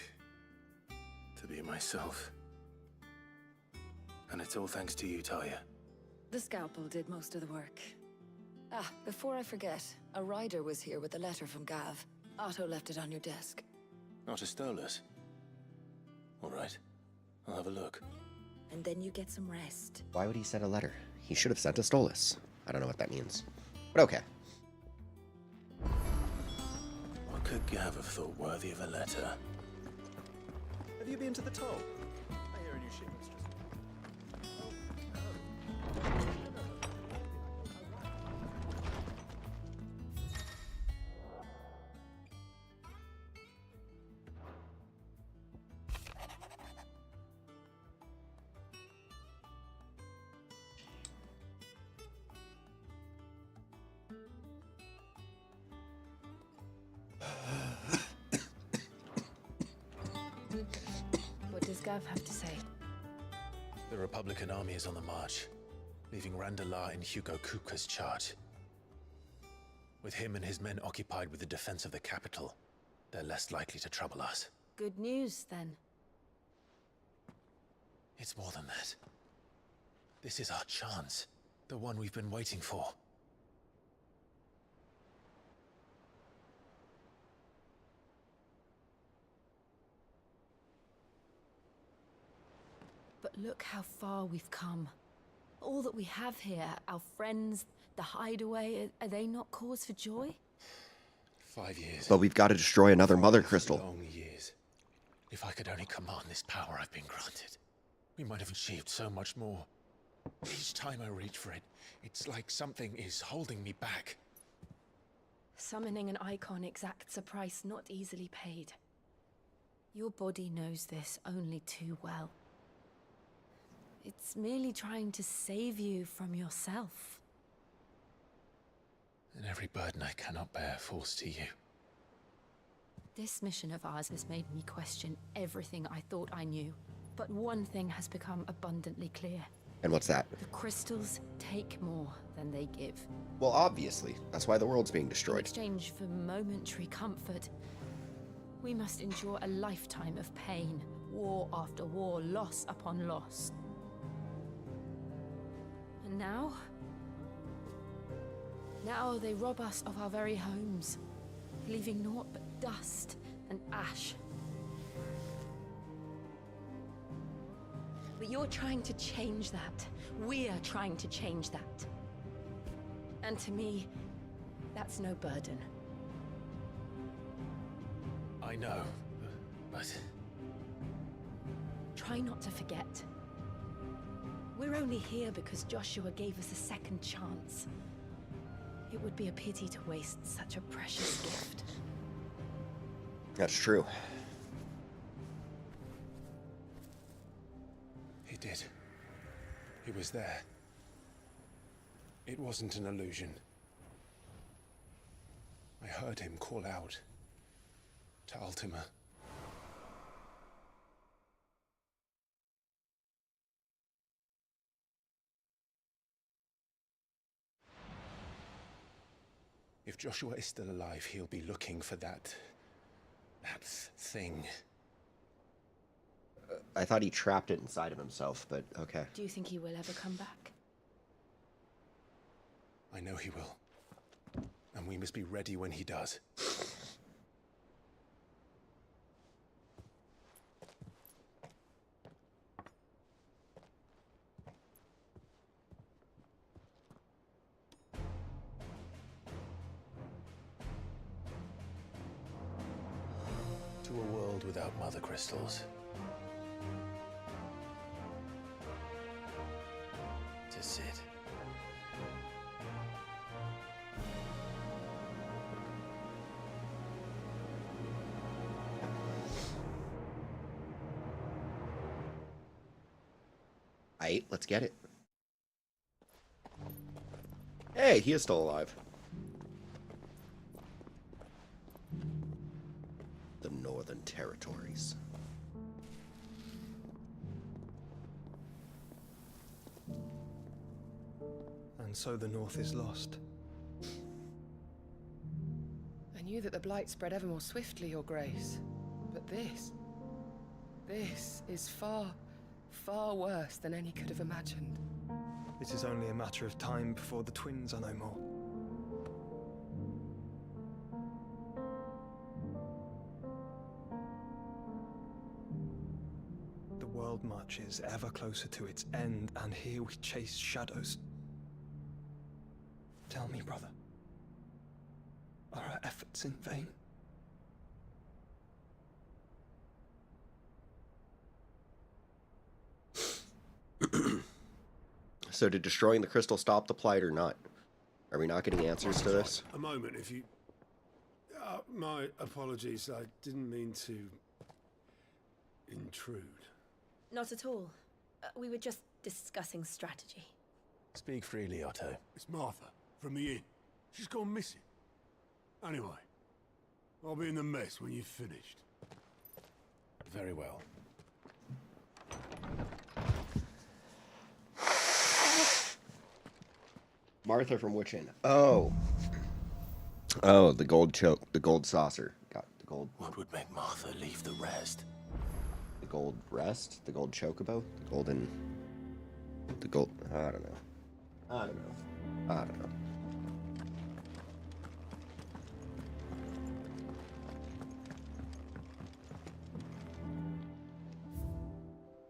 to be myself. And it's all thanks to you, Talia. The scalpel did most of the work. Ah, before I forget, a rider was here with a letter from Gav. Otto left it on your desk. Not a Stolas. All right, I'll have a look. And then you get some rest. Why would he send a letter? He should have sent a Stolas. I don't know what that means. But okay. What could Gav have thought worthy of a letter? Have you been to the toll? I hear a new ship mistress. What does Gav have to say? The Republican army is on the march, leaving Randalar in Hugo Kupka's charge. With him and his men occupied with the defense of the capital, they're less likely to trouble us. Good news, then. It's more than that. This is our chance. The one we've been waiting for. But look how far we've come. All that we have here, our friends, the hideaway, are they not cause for joy? 5 years. But we've got to destroy another mother crystal. Long years. If I could only command this power I've been granted, we might have achieved so much more. Each time I reach for it, it's like something is holding me back. Summoning an icon exacts a price not easily paid. Your body knows this only too well. It's merely trying to save you from yourself. And every burden I cannot bear falls to you. This mission of ours has made me question everything I thought I knew. But one thing has become abundantly clear. And what's that? The crystals take more than they give. Well, obviously. That's why the world's being In destroyed. exchange for momentary comfort, we must endure a lifetime of pain, war after war, loss upon loss. And now? Now they rob us of our very homes, leaving naught but dust and ash. But you're trying to change that. We're trying to change that. And to me, that's no burden. I know, but... Try not to forget. We're only here because Joshua gave us a second chance. It would be a pity to waste such a precious gift. That's true. He did. He was there. It wasn't an illusion. I heard him call out to Ultima. If Joshua is still alive, he'll be looking for that thing. I thought he trapped it inside of himself, but okay. Do you think he will ever come back? I know he will. And we must be ready when he does. To a world without mother crystals. To Sid. Aight, let's get it. Hey, he is still alive. The Northern Territories. And so the North is lost. knew that the blight spread ever more swiftly, Your Grace. But this is far, far worse than any could have imagined. It is only a matter of time before the twins are no more. The world marches ever closer to its end, and here we chase shadows. Tell me, brother, are our efforts in vain? So did destroying the crystal stop the plight or not? Are we not getting answers to this? A moment, if you... my apologies, I didn't mean to... intrude. Not at all. We were just discussing strategy. Speak freely, Otto. It's Martha, from the inn. She's gone missing. Anyway, I'll be in the mess when you've finished. Very well. Martha from which inn? Oh. Oh, the gold choke, the gold saucer. Got the gold. What would make Martha leave the rest? The gold rest? The gold chocobo? The golden... The gold... I don't know. I don't know. I don't know.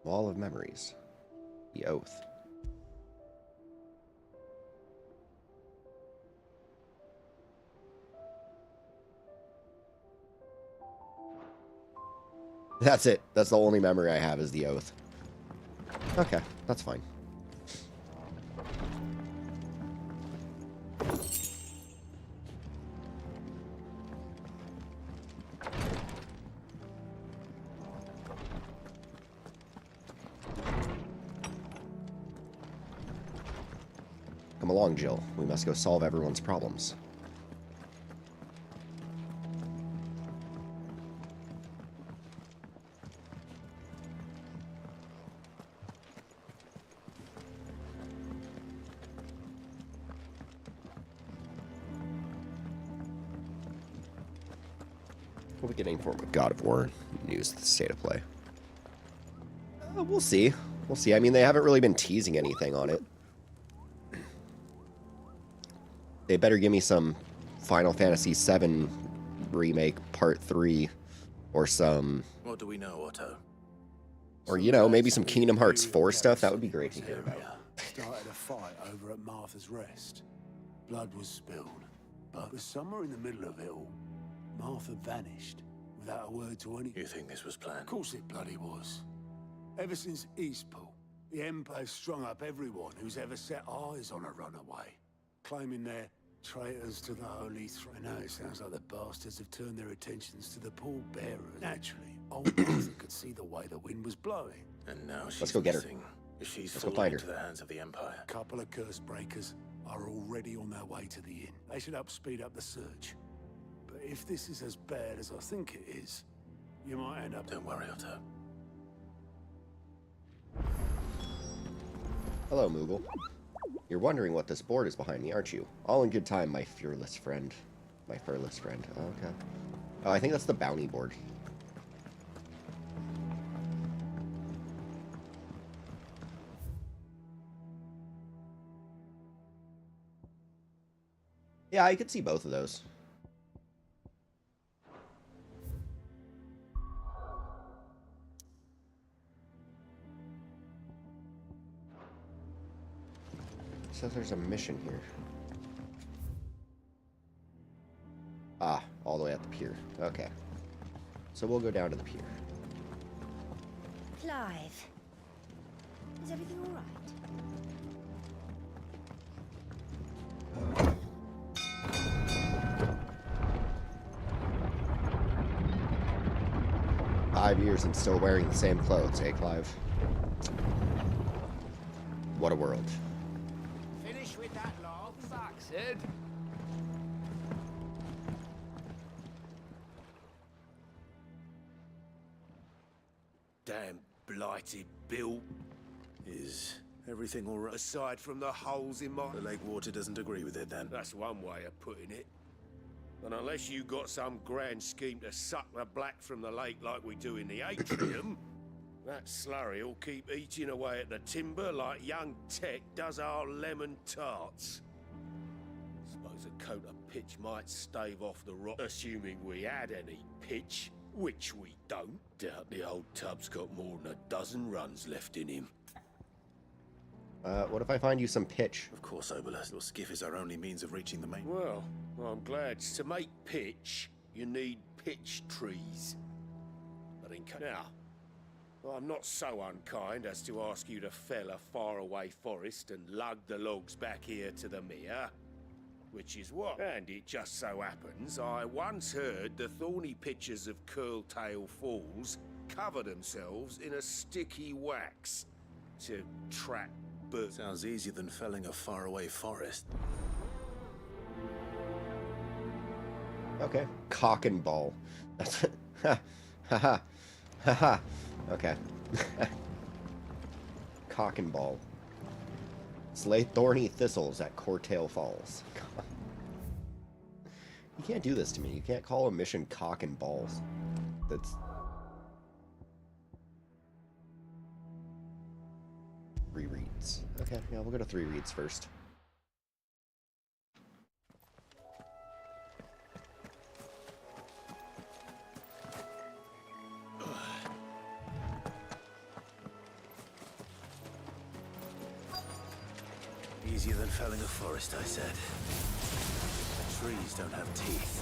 Wall of Memories. The Oath. That's it. That's the only memory I have is the Oath. Okay, that's fine. Come along, Jill. We must go solve everyone's problems. We'll be getting form of God of War news, the state of play. We'll see. We'll see. I mean, they haven't really been teasing anything on it. They better give me some Final Fantasy VII Remake Part 3 or some... What do we know, Otto? Or, you know, maybe some Kingdom Hearts 4 stuff. That would be great to hear about. Started a fight over at Martha's Rest. Blood was spilled. But somewhere in the middle of it all, Martha vanished without a word to anyone. You think this was planned? Of course it bloody was. Ever since Eastpool, the Empire's strung up everyone who's ever set eyes on a runaway, claiming they're traitors to the Holy Throne. I know it sounds like the bastards have turned their attentions to the pallbearers. Naturally, old Martha could see the way the wind was blowing. And now she's Let's go get her. missing. She's Let's go fallen find her. into the hands of the Empire. A couple of curse breakers are already on their way to the inn. They should speed up the search. But if this is as bad as I think it is, you might end up... Don't worry, Otto. Hello, Moogle. You're wondering what this board is behind me, aren't you? All in good time, my fearless friend. My furless friend. Oh, okay. Oh, I think that's the bounty board. Yeah, I could see both of those. Says there's a mission here. Ah, all the way at the pier. Okay. So we'll go down to the pier. Clive, is everything all right? 5 years and still wearing the same clothes, eh, Clive? What a world. Finish with that log. Fuck's it. Damn blighted Bill. Is everything all right? Aside from the holes in my... The lake water doesn't agree with it, then? That's one way of putting it. And unless you got some grand scheme to suck the black from the lake like we do in the atrium, that slurry will keep eating away at the timber like young Tech does our lemon tarts. Suppose a coat of pitch might stave off the rot, assuming we had any pitch, which we don't. Doubt the old tub's got more than a dozen runs left in him. What if I find you some pitch? Of course, Obolus. Your skiff is our only means of reaching the main. Well, I'm glad. To make pitch, you need pitch trees. But in now, I'm not so unkind as to ask you to fell a faraway forest and lug the logs back here to the mere, which is what. And it just so happens, I once heard the thorny pitchers of Curltail Falls cover themselves in a sticky wax to trap birds. Sounds easier than felling a faraway forest. Okay. Cock and ball. That's ha ha ha ha. Okay. Cock and ball. Slay thorny thistles at Curltail Falls. You can't do this to me. You can't call a mission cock and balls. That's 3 reads. Okay, yeah, we'll go to 3 reads first. Easier than felling a forest, I said. Trees don't have teeth.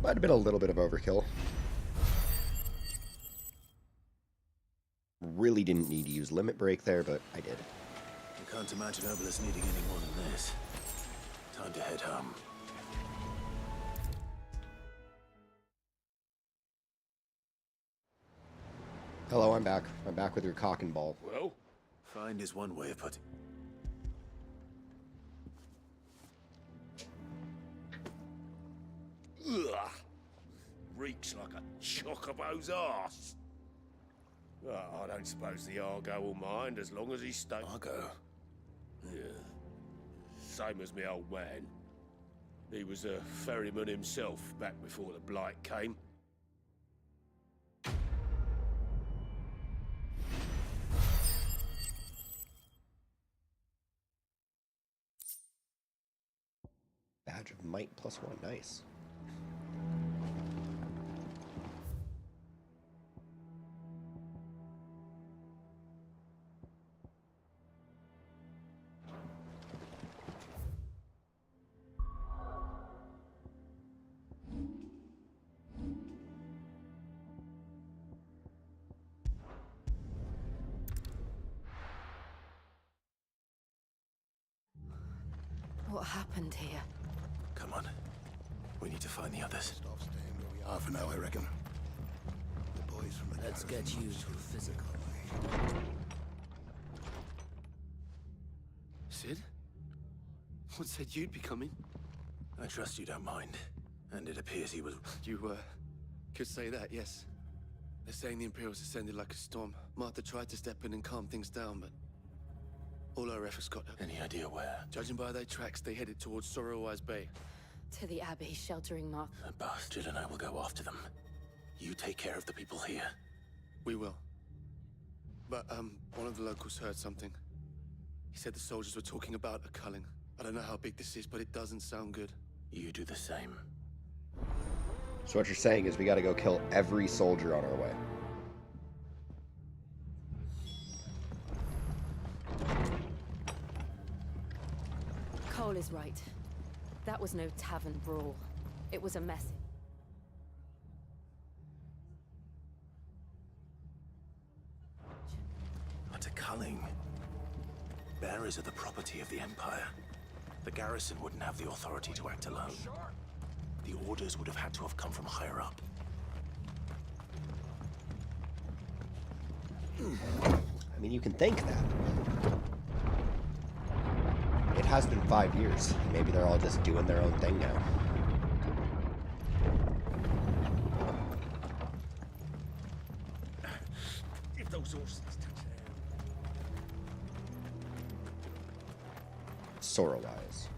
Might have been a little bit of overkill. Really didn't need to use limit break there, but I did. I can't imagine Obolus needing any more than this. Time to head home. Hello, I'm back. I'm back with your cock and ball. Well, find is one way of putting. Ugh. Reeks like a chocobo's arse. Oh, I don't suppose the Argo will mind as long as he stays. Argo? Yeah. Same as me old man. He was a ferryman himself back before the Blight came. Badge of Might +1, nice. What happened here? Come on. We need to find the others. Stop staying where we are for now, I reckon. The boys from the Let's get you to physical. Sid? What said you'd be coming? I trust you don't mind. And it appears he was... You, could say that, yes. They're saying the Imperials ascended like a storm. Martha tried to step in and calm things down, but... all our efforts got her. Any idea where? Judging by their tracks, they headed towards Sorrowwise Bay. To the Abbey, sheltering Martha. The bastard and I will go after them. You take care of the people here. We will. But, one of the locals heard something. He said the soldiers were talking about a culling. I don't know how big this is, but it doesn't sound good. You do the same. So what you're saying is we gotta go kill every soldier on our way. Cole is right. That was no tavern brawl. It was a message. But a culling. Bearers are the property of the Empire. The garrison wouldn't have the authority to act alone. The orders would have had to have come from higher up. I mean, you can think that. It has been 5 years. Maybe they're all just doing their own thing now. If those horses touch Sora-wise.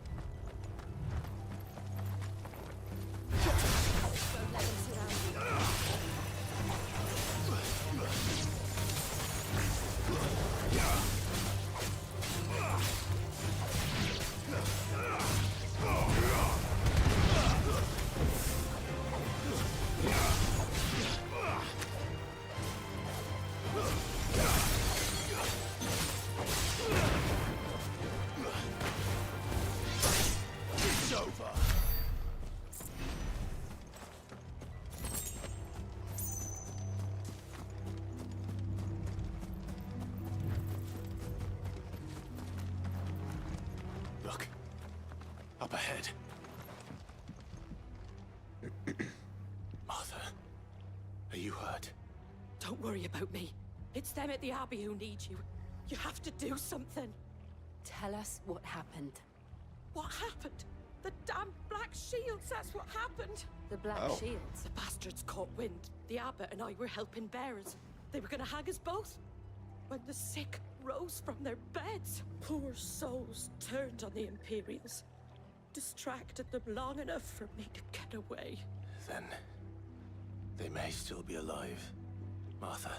Look. Up ahead. Martha, are you hurt? Don't worry about me. It's them at the Abbey who need you. You have to do something. Tell us what happened. What happened? The damn Black Shields, that's what happened. The Black Shields? The bastards caught wind. The abbot and I were helping bearers. They were gonna hang us both. When the sick rose from their beds, poor souls turned on the Imperials. Distracted them long enough for me to get away. Then they may still be alive. Martha,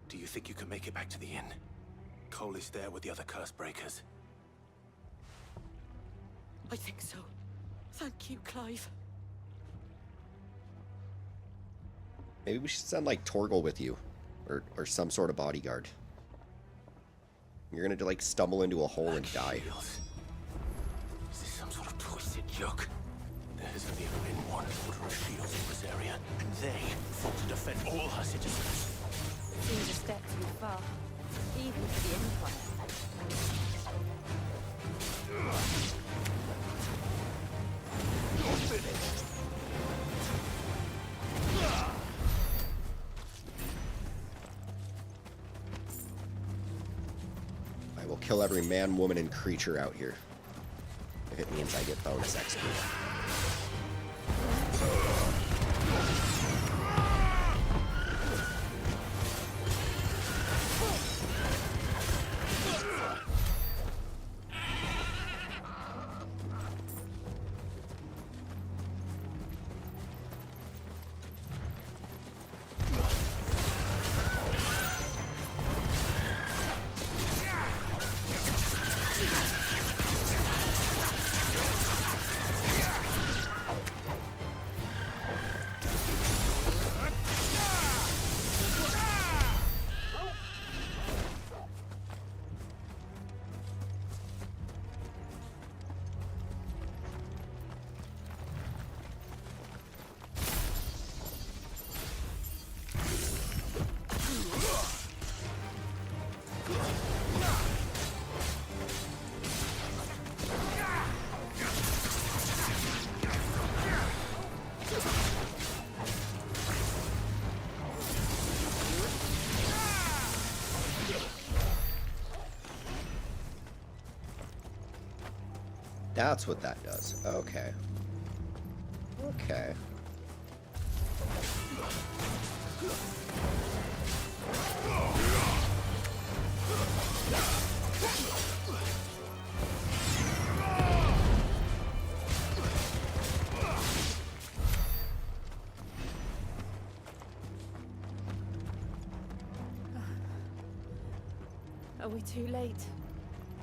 do you think you can make it back to the inn? Cole is there with the other curse breakers. I think so. Thank you, Clive. Maybe we should send, like, Torgal with you. Or some sort of bodyguard. You're gonna, like, stumble into a hole and die. Is this some sort of twisted joke? There has only ever been one order of shields in this area, and they fought to defend all her citizens. Seems a step too far, even for the Empire. You're finished. I will kill every man, woman, and creature out here. If it means I get bonus XP. That's what that does. Okay. Okay. Are we too late?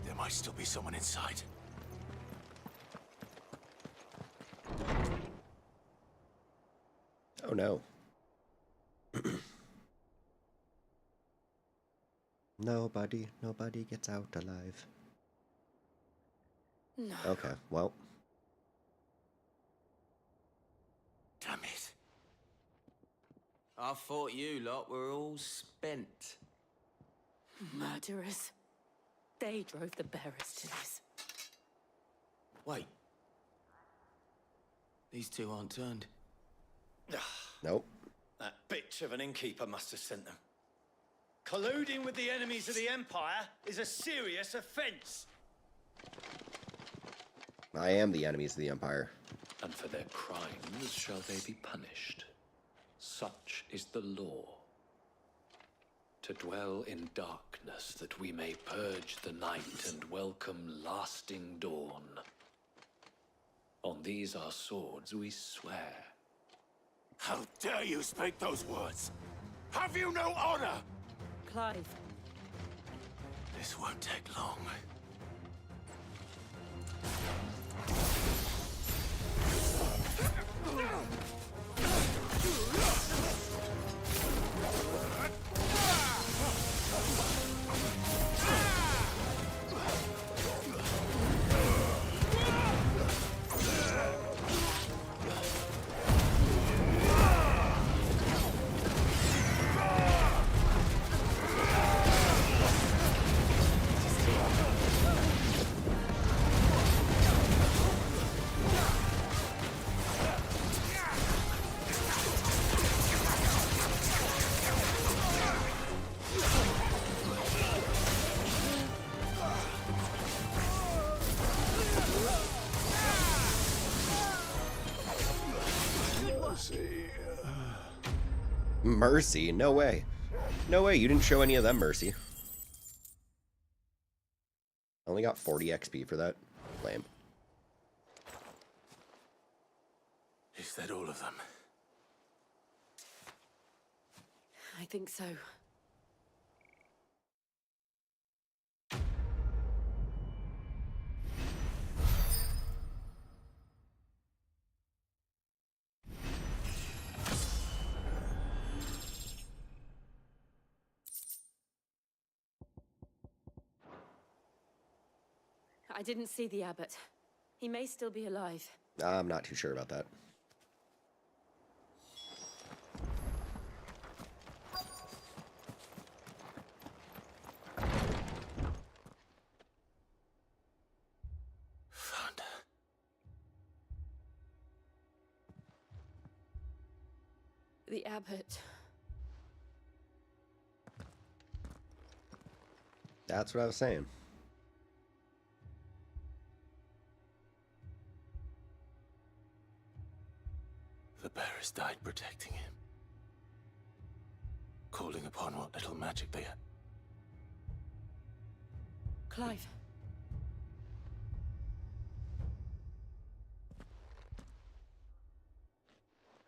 There might still be someone inside. Oh no. Nobody gets out alive. No. Okay, well. Damn it. I thought you lot were all spent. Murderers. They drove the bearers to this. Wait. These two aren't turned. Nope. That bitch of an innkeeper must have sent them. Colluding with the enemies of the Empire is a serious offense. I am the enemies of the Empire. And for their crimes shall they be punished. Such is the law. To dwell in darkness that we may purge the night and welcome lasting dawn. On these our swords we swear. How dare you speak those words? Have you no honor? Clive. This won't take long. Mercy? No way. No way, you didn't show any of them mercy. I only got 40 XP for that. Lame. Is that all of them? I think so. I didn't see the abbot. He may still be alive. I'm not too sure about that. Found her. The abbot. That's what I was saying. The bearers died protecting him. Calling upon what little magic they had. Clive.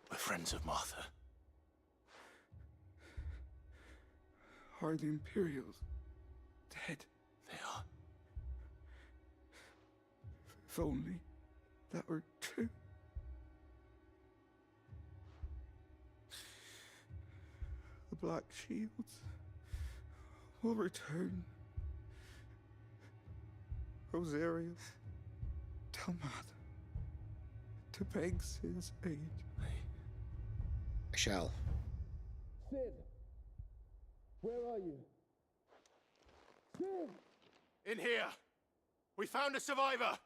We're friends of Martha. Are the Imperials dead? They are. If only that were true. The Black Shields will return. Rosaria, Talmad, to beg Sid's aid. I shall. Sid, where are you? Sid! In here! We found a survivor!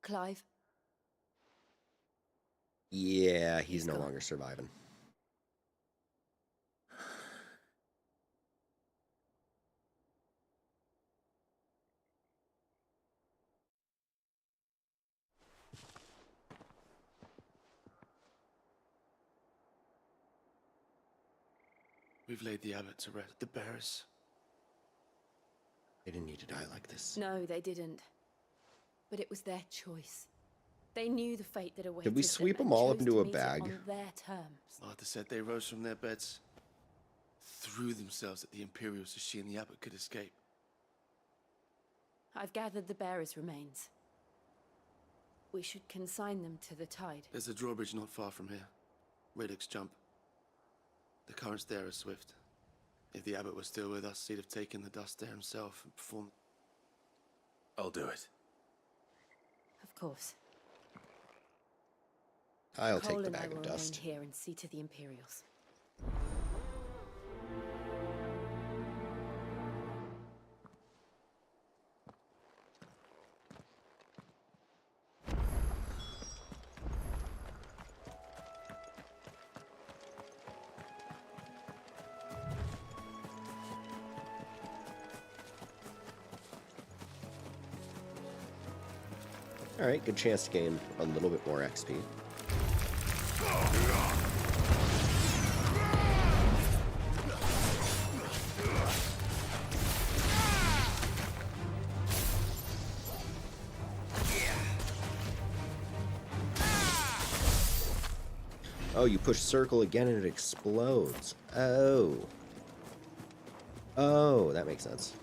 Clive? Yeah, he's no longer surviving. We've laid the abbot to rest. The bearers. They didn't need to die like this. No, they didn't. But it was their choice. They knew the fate that awaited Did we them sweep and them all up chose into to a meet it bag? on their terms. Martha said they rose from their beds, threw themselves at the Imperials so she and the abbot could escape. I've gathered the bearers' remains. We should consign them to the tide. There's a drawbridge not far from here. Radix jump. The currents there are swift. If the abbot was still with us, he'd have taken the dust there himself and performed... I'll do it. Of course. I'll Cole take the and I bag will of remain dust. here and see to the Imperials. Alright, good chance to gain a little bit more XP. Oh, you push circle again and it explodes. Oh. Oh, that makes sense.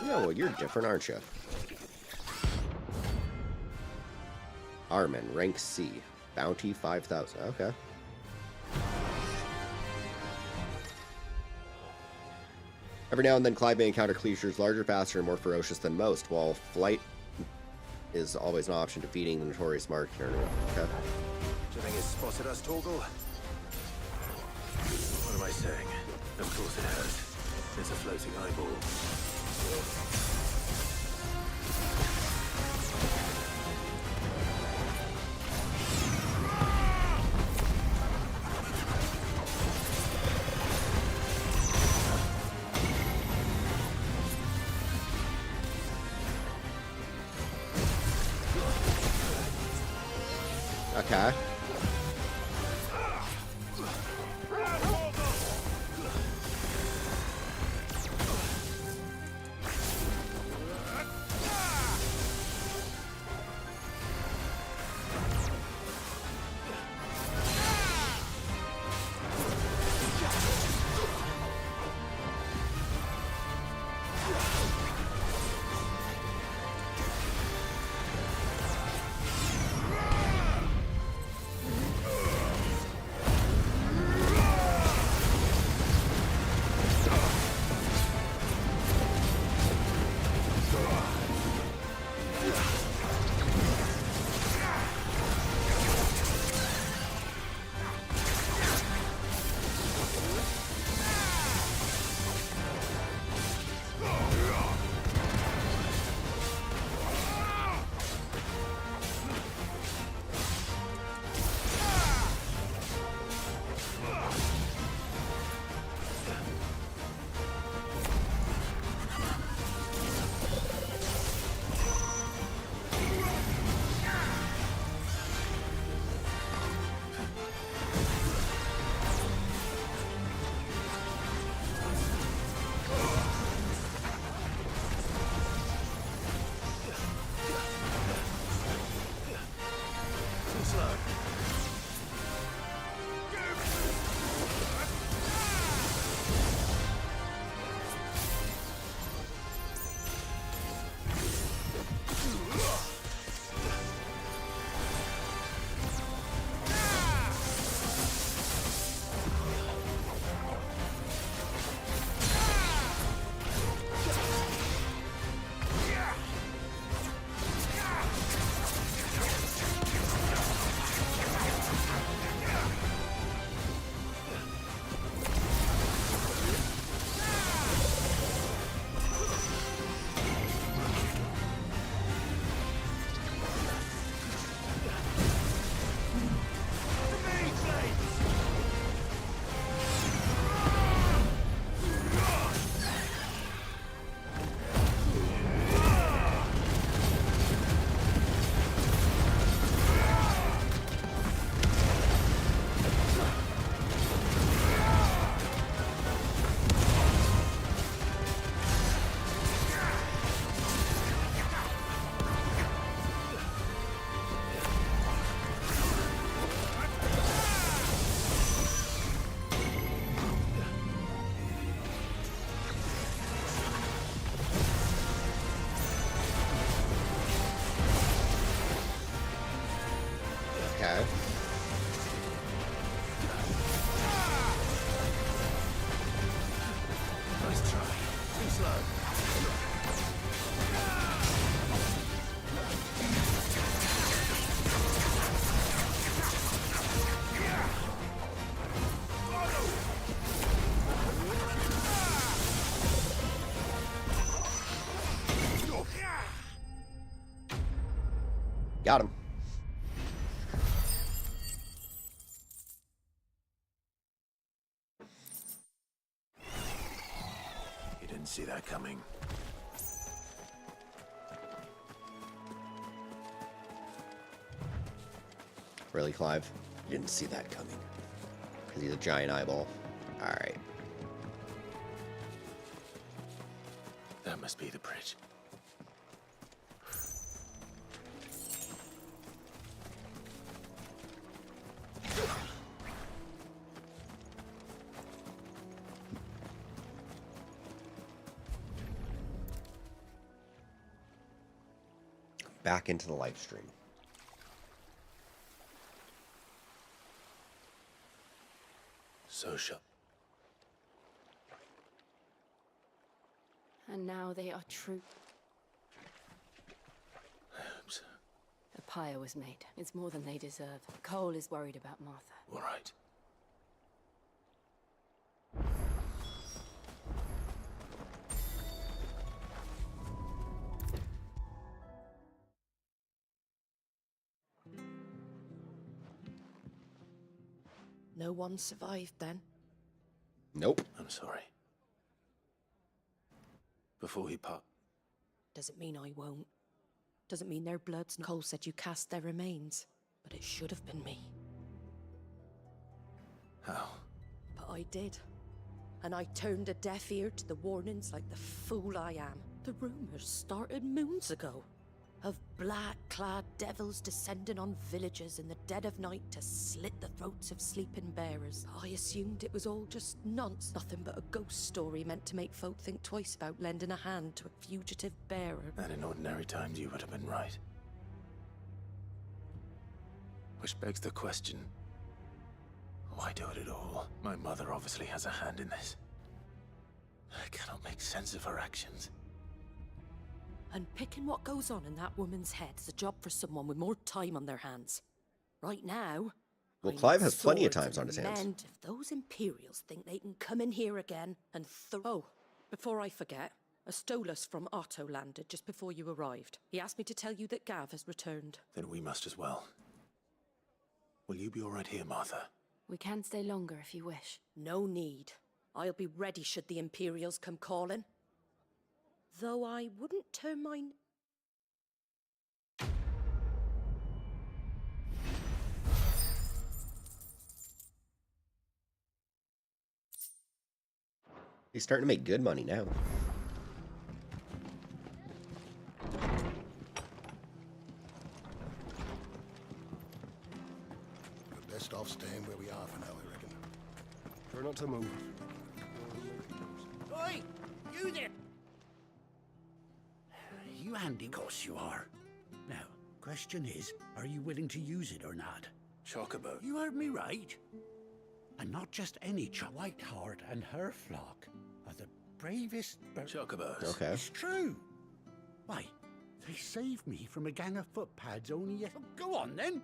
Yeah, well, you're different, aren't you? Armin, rank C. Bounty 5,000. Okay. Every now and then, Clive may encounter creatures larger, faster, and more ferocious than most, while flight is always an option, defeating the notorious Mark Turner. Okay. Do you think it's spotted us, Torgal? What am I saying? Of course it has. It's a floating eyeball. Okay. Okay. Nice try. Too slow. Got him. You didn't see that coming. Really, Clive? You didn't see that coming. Because he's a giant eyeball. Alright. That must be the bridge. Back into the live stream. Social. And now they are true. I hope so. A pyre was made. It's more than they deserve. Cole is worried about Martha. All right. No one survived then? Nope. I'm sorry. Before he popped. Doesn't mean I won't. Doesn't mean their blood's... Cole said you cast their remains, but it should have been me. How? But I did. And I turned a deaf ear to the warnings like the fool I am. The rumors started moons ago. Of black-clad devils descending on villages in the dead of night to slit the throats of sleeping bearers. I assumed it was all just nonsense, nothing but a ghost story meant to make folk think twice about lending a hand to a fugitive bearer. And in ordinary times you would have been right. Which begs the question, why do it at all? My mother obviously has a hand in this. I cannot make sense of her actions. Unpicking what goes on in that woman's head is a job for someone with more time on their hands. Right now... Well, I Clive need has plenty of swords times on his and hands. men. If those Imperials think they can come in here again and Oh, before I forget, a Stolas from Otto landed just before you arrived. He asked me to tell you that Gav has returned. Then we must as well. Will you be all right here, Martha? We can stay longer if you wish. No need. I'll be ready should the Imperials come calling. Though I wouldn't turn mine... He's starting to make good money now. We're best off staying where we are for now, I reckon. Try not to move. Oi! You there! You handy? Of course you are. Now, question is, are you willing to use it or not? Chocobo. You heard me right. And not just any Whiteheart and her flock are the bravest Chocobos. Okay. It's true. Why, they saved me from a gang of footpads only yet. Go on then.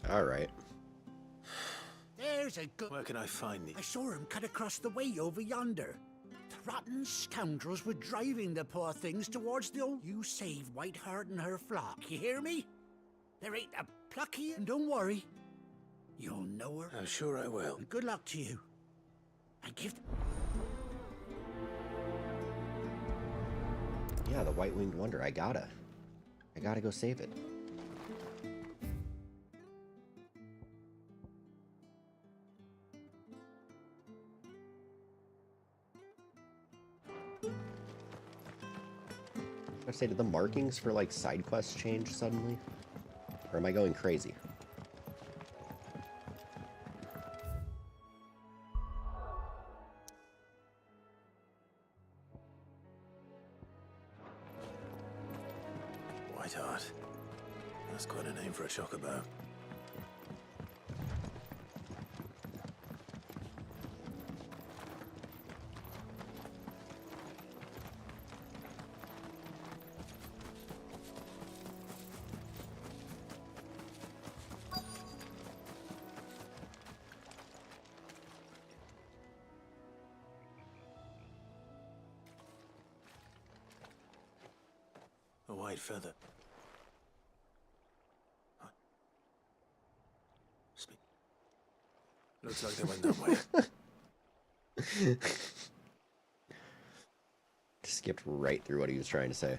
Alright. There's a good... Where can I find these? I saw him cut across the way over yonder. The rotten scoundrels were driving the poor things towards the old... You save Whiteheart and her flock, you hear me? There ain't a plucky... And don't worry, you'll know her. I'm sure I will. And good luck to you. And give... Yeah, the White-Winged Wonder. I gotta go save it. I say, did the markings for like side quests change suddenly? Or am I going crazy? Whiteheart. That's quite a name for a chocobo. A white feather. Huh. Looks like they went that way. Skipped right through what he was trying to say.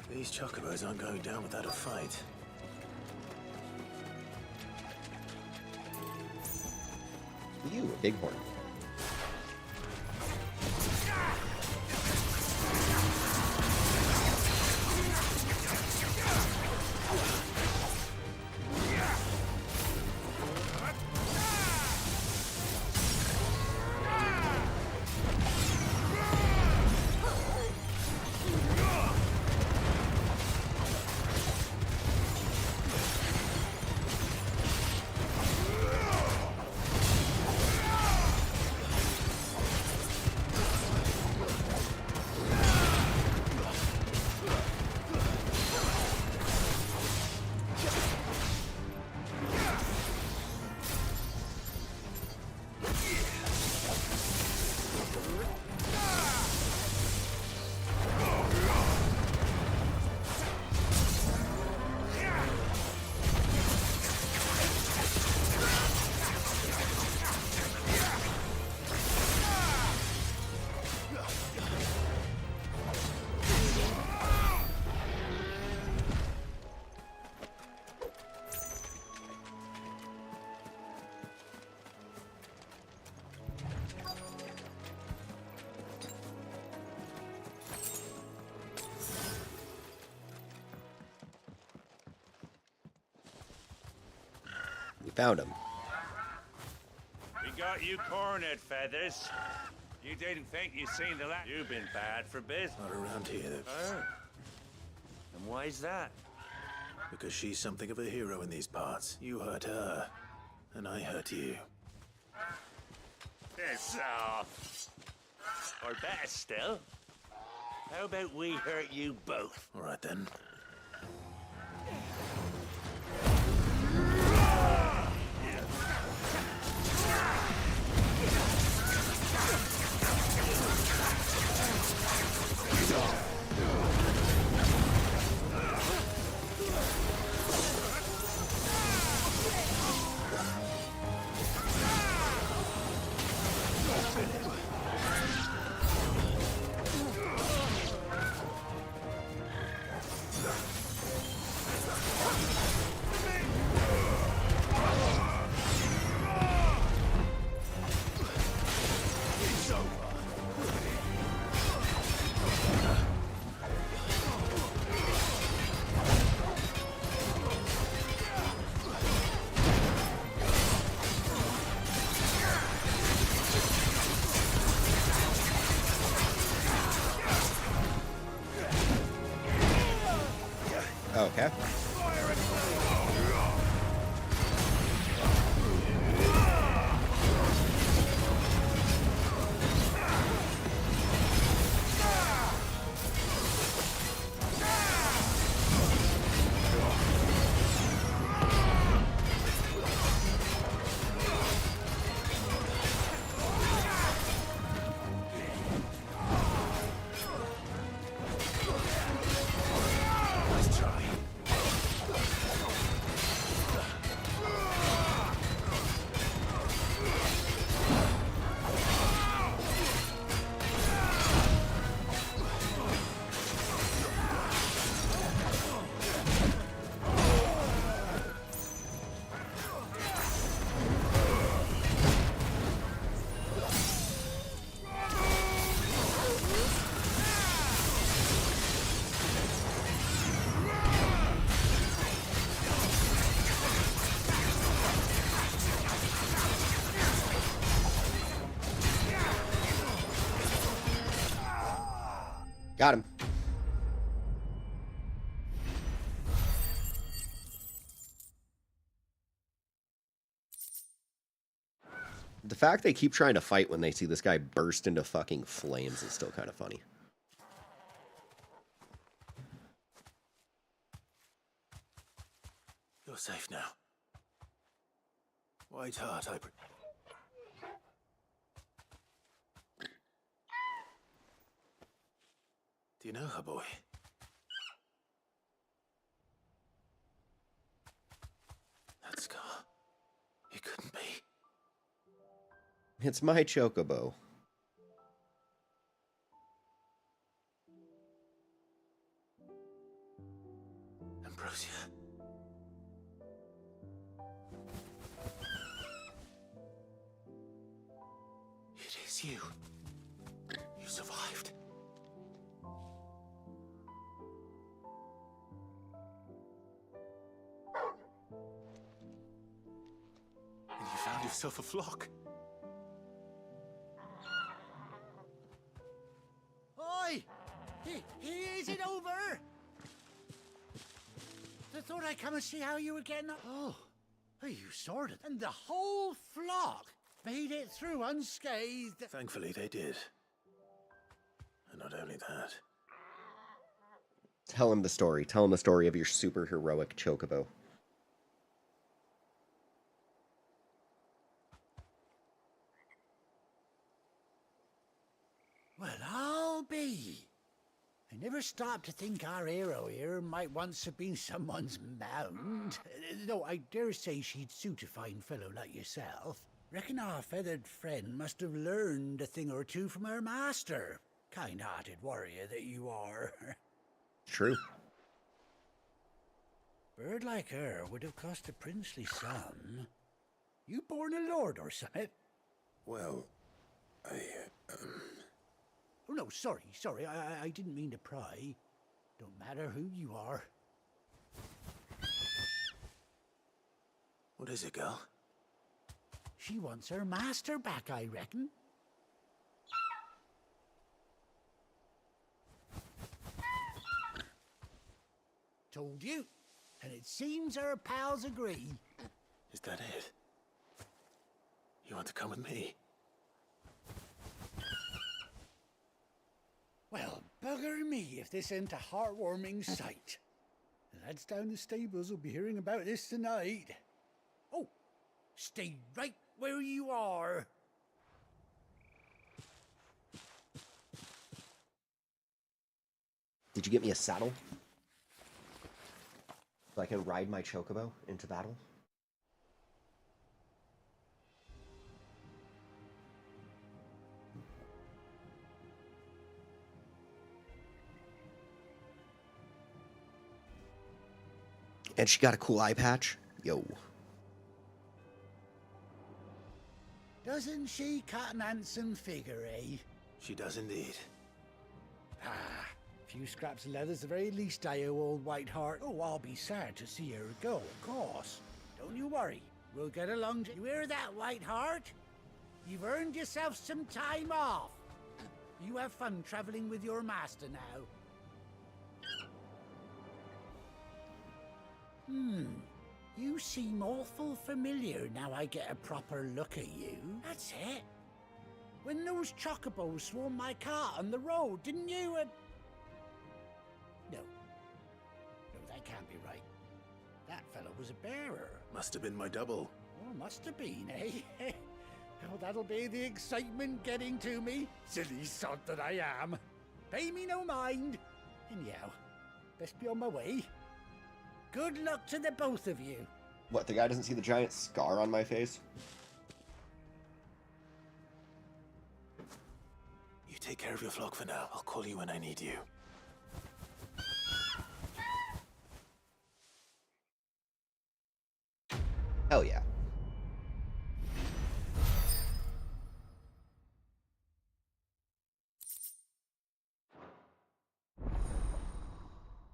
These chocobos aren't going down without a fight. You, a bighorn. You found him. We got you cornered, Feathers. You didn't think you'd seen the last. You've been bad for business. Not around here. Oh. And why's that? Because she's something of a hero in these parts. You hurt her, and I hurt you. Piss off. Or better still, how about we hurt you both? All right then. Got him. The fact they keep trying to fight when they see this guy burst into fucking flames is still kind of funny. You're safe now. White Hart, Do you know her, boy? That scar. It couldn't be. It's my chocobo. Ambrosia. It is you. You survived. And you found yourself a flock. Oi! Is it over? I thought I'd come and see how you were getting on. Oh, are you sorted? And the whole flock made it through unscathed. Thankfully, they did. And not only that. Tell him the story. Tell him the story of your super heroic chocobo. Well, I'll be. I never stopped to think our hero here might once have been someone's mount. Though I dare say she'd suit a fine fellow like yourself. Reckon our feathered friend must have learned a thing or two from her master. Kind-hearted warrior that you are. True. Bird like her would have cost a princely sum. You born a lord or something? Well, Oh, no, sorry. I didn't mean to pry. Don't matter who you are. What is it, girl? She wants her master back, I reckon. Told you. And it seems her pals agree. Is that it? You want to come with me? Well, bugger me if this ain't a heartwarming sight. The lads down the stables will be hearing about this tonight. Oh, stay right where you are. Did you get me a saddle? So I can ride my chocobo into battle? And she got a cool eye patch. Yo. Doesn't she cut an handsome figure, eh? She does indeed. Ah, a few scraps of leather's the very least I owe old White Hart. Oh, I'll be sad to see her go, of course. Don't you worry. We'll get along. You hear that, White Hart? You've earned yourself some time off. You have fun traveling with your master now. You seem awful familiar now I get a proper look at you. That's it. When those chocobos swarmed my cart on the road, didn't you? No, that can't be right. That fellow was a bearer. Must have been my double. Oh, must have been, eh? Oh, that'll be the excitement getting to me. Silly sod that I am. Pay me no mind. Anyhow, best be on my way. Good luck to the both of you. What, the guy doesn't see the giant scar on my face? You take care of your flock for now. I'll call you when I need you. Hell yeah.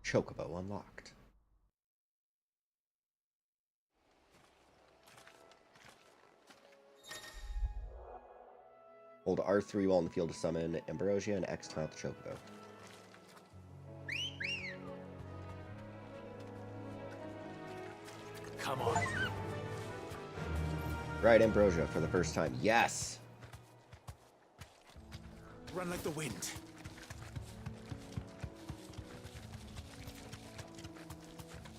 Chocobo unlocked. Hold R3 while in the field to summon Ambrosia and X tile the Chocobo. Right, Ambrosia for the first time. Yes! Run like the wind.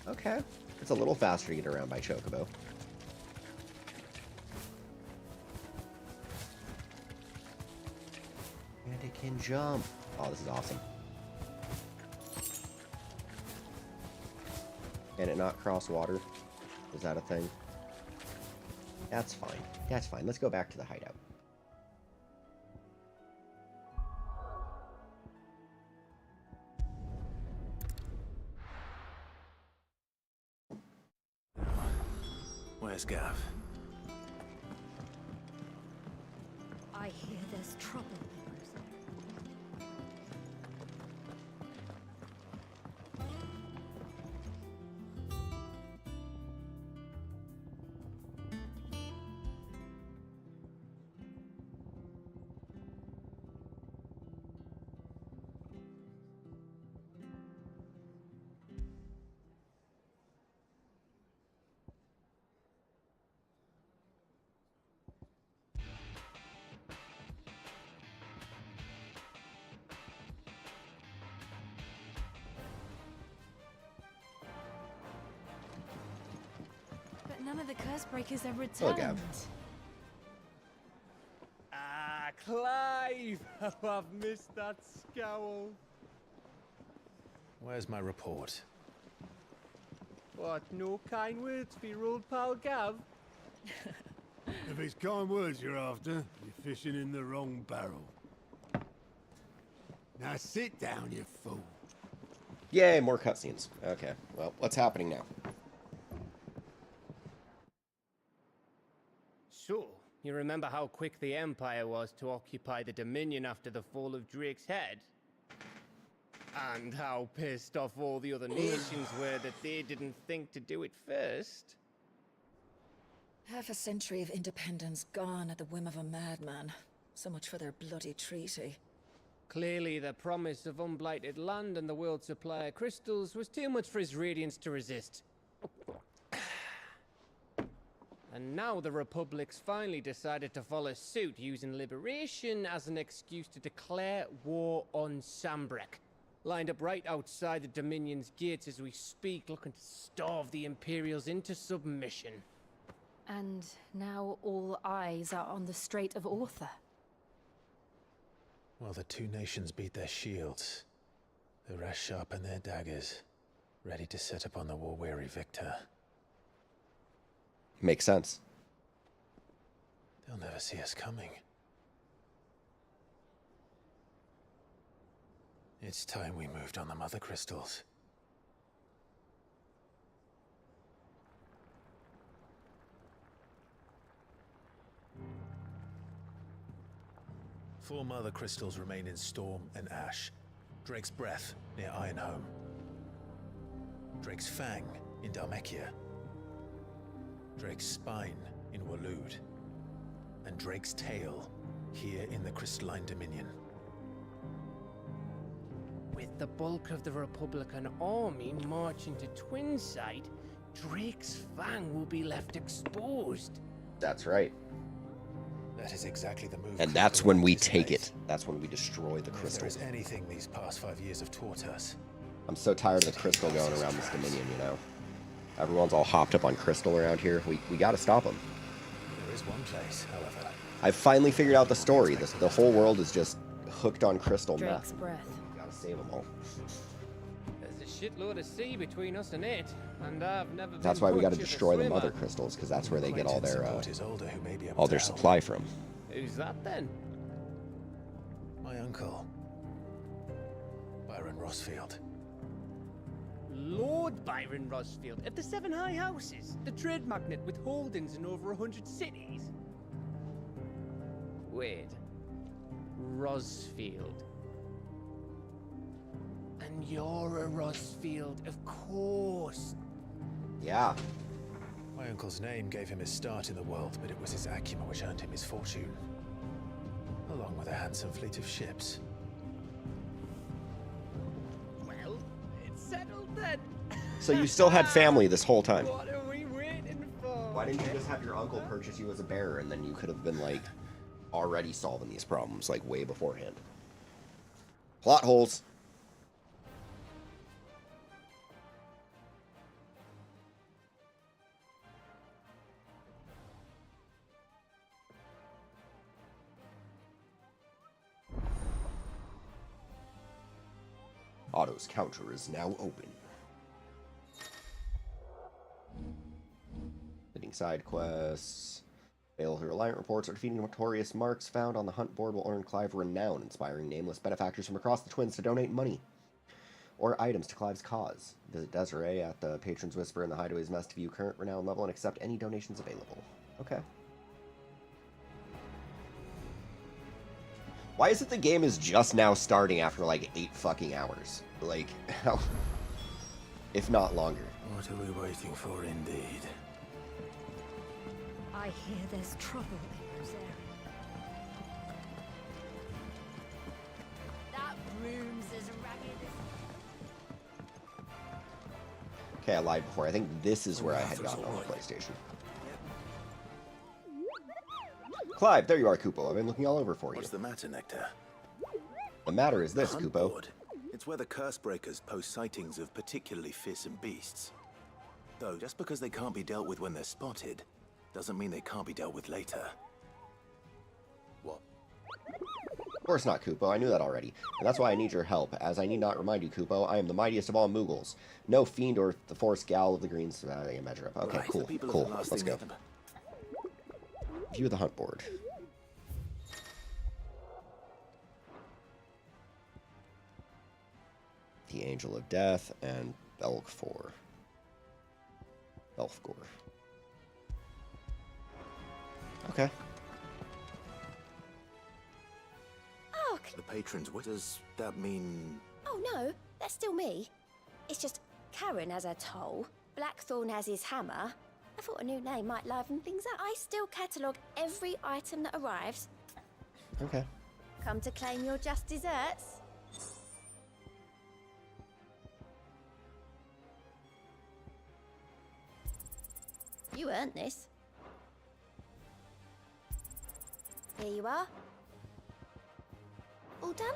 Okay. It's a little faster to get around by Chocobo. And it can jump. Oh, this is awesome. Can it not cross water? Is that a thing? That's fine. That's fine. Let's go back to the hideout. Where's Gav? I hear there's trouble. But none of the curse breakers have Oh, returned. Gav. Ah, Clive! How I've missed that scowl. Where's my report? What, no kind words for your old pal Gav? If it's kind words you're after, you're fishing in the wrong barrel. Now sit down, you fool. Yay, more cutscenes. Okay, well, what's happening now? So, you remember how quick the Empire was to occupy the Dominion after the fall of Drake's head? And how pissed off all the other nations were that they didn't think to do it first? Half a century of independence gone at the whim of a madman. So much for their bloody treaty. Clearly, the promise of unblighted land and the world's supply of crystals was too much for his radiance to resist. And now the Republic's finally decided to follow suit, using liberation as an excuse to declare war on Sambrek. Lined up right outside the Dominion's gates as we speak, looking to starve the Imperials into submission. And now all eyes are on the Strait of Author. While the two nations beat their shields, the rest sharpen their daggers, ready to set upon the war-weary victor. Makes sense. They'll never see us coming. It's time we moved on the mother crystals. Four mother crystals remain in Storm and Ash. Drake's Breath near Ironhome. Drake's Fang in Dhalmekia. Drake's Spine in Waloed. And Drake's Tail here in the Crystalline Dominion. With the bulk of the Republican army marching to Twinside, Drake's Fang will be left exposed. That's right. That is exactly the move. And that's when we take it. That's when we destroy the If there crystals. is anything these past 5 years have taught us. I'm so tired of the crystal going around this Dominion, you know? Everyone's all hopped up on crystal around here. We gotta stop them. There is one place, however. I've finally figured out the story. The whole world is just hooked on crystal Drake's meth. breath. Gotta save them all. There's a shitload of sea between us and it, and I've never That's been why we much gotta of a destroy the swimmer. mother crystals, because that's where they get all their Support is older who may be able all to their help. supply from. Who's that then? My uncle, Byron Rossfield. Lord Byron Rosfield of the Seven High Houses, the trade magnate with holdings in over 100 cities. Wait, Rosfield. And you're a Rosfield, of course. Yeah. My uncle's name gave him his start in the world, but it was his acumen which earned him his fortune. Along with a handsome fleet of ships. Well, it's settled then. So you still had family this whole time. What are we waiting for? Why Why didn't you just have your uncle purchase you as a bearer, and then you could have been, like, already solving these problems, like, way beforehand? Plot holes. Otto's counter is now open. Hitting side quests. Fail through Alliant reports or defeating notorious marks found on the hunt board will earn Clive renown, inspiring nameless benefactors from across the Twins to donate money or items to Clive's cause. Visit Desiree at the Patron's Whisper in the Hideaway's Mess to view current renown level and accept any donations available. Okay. Why is it the game is just now starting after like 8 fucking hours? Like, how? If not longer. What are we waiting for, indeed? I hear there's trouble in those areas. That room's as ragged as... Okay, I lied before. I think this is where I had gotten on the PlayStation. Clive, there you are, Kupo. I've been looking all over for you. What's the matter, Nectar? The matter is this, Kupo. Board. It's where the curse breakers post sightings of particularly fearsome beasts. Though, just because they can't be dealt with when they're spotted, doesn't mean they can't be dealt with later. What? Of course not, Kupo. I knew that already. And that's why I need your help. As I need not remind you, Kupo, I am the mightiest of all Moogles. No fiend or the force gal of the greens. I measure up. Okay, right, cool. Cool. Let's go. View the hunt board. The Angel of Death and Belgfor. Belfgor. Okay. Oh, The patrons, what does that mean? oh no, that's still me. It's just Karen has her toll, Blackthorn has his hammer. I thought a new name might liven things up. I still catalogue every item that arrives. Okay. Come to claim your just desserts? You earned this. Here you are. All done?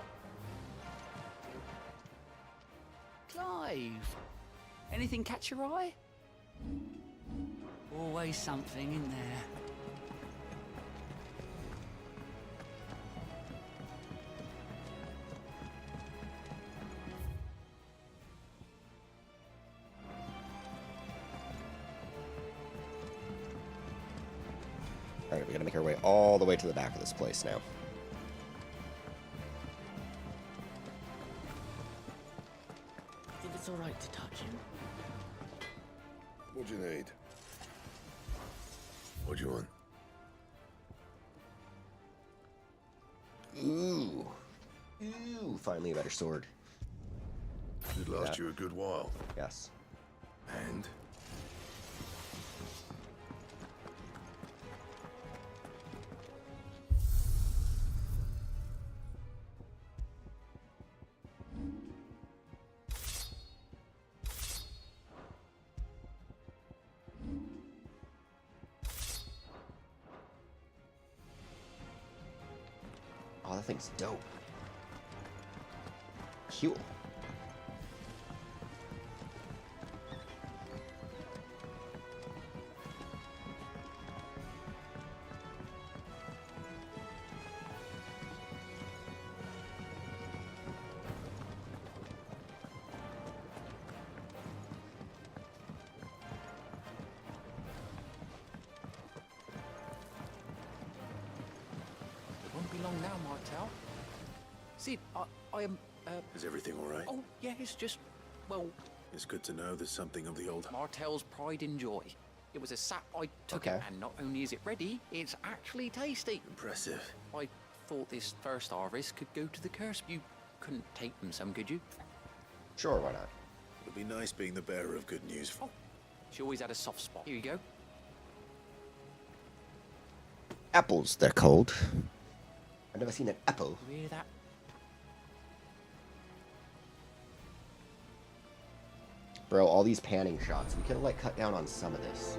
Clive, anything catch your eye? Always something in there. Alright, we gotta make our way all the way to the back of this place now. Think it's alright to touch him? What do you need? What do you want? Ooh. Ooh, finally a better sword. Should last you a good while. Yes. And? Oh, that thing's dope. Cool. It won't be long now, Martel. Sid, I am, Is everything all right? Oh, yeah, it's just, well... It's good to know there's something of the old... Martel's pride and joy. It was a sap, I took it, and not only is it ready, it's actually tasty. Impressive. I thought this first harvest could go to the curse. You couldn't take them some, could you? Sure, why not? It'd be nice being the bearer of good news. Oh, she always had a soft spot. Here you go. Apples, they're called. I've never seen an apple. You hear that? Bro, all these panning shots. We could have, like, cut down on some of this.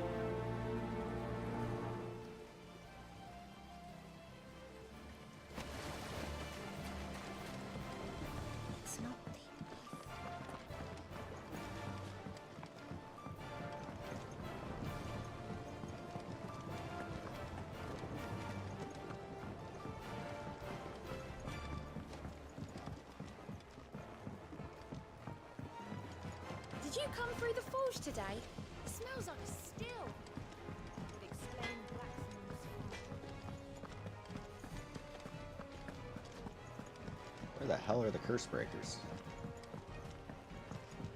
Did you come through the forge today? It smells like a still. Would explain Blackthorn's fire. Where the hell are the curse breakers?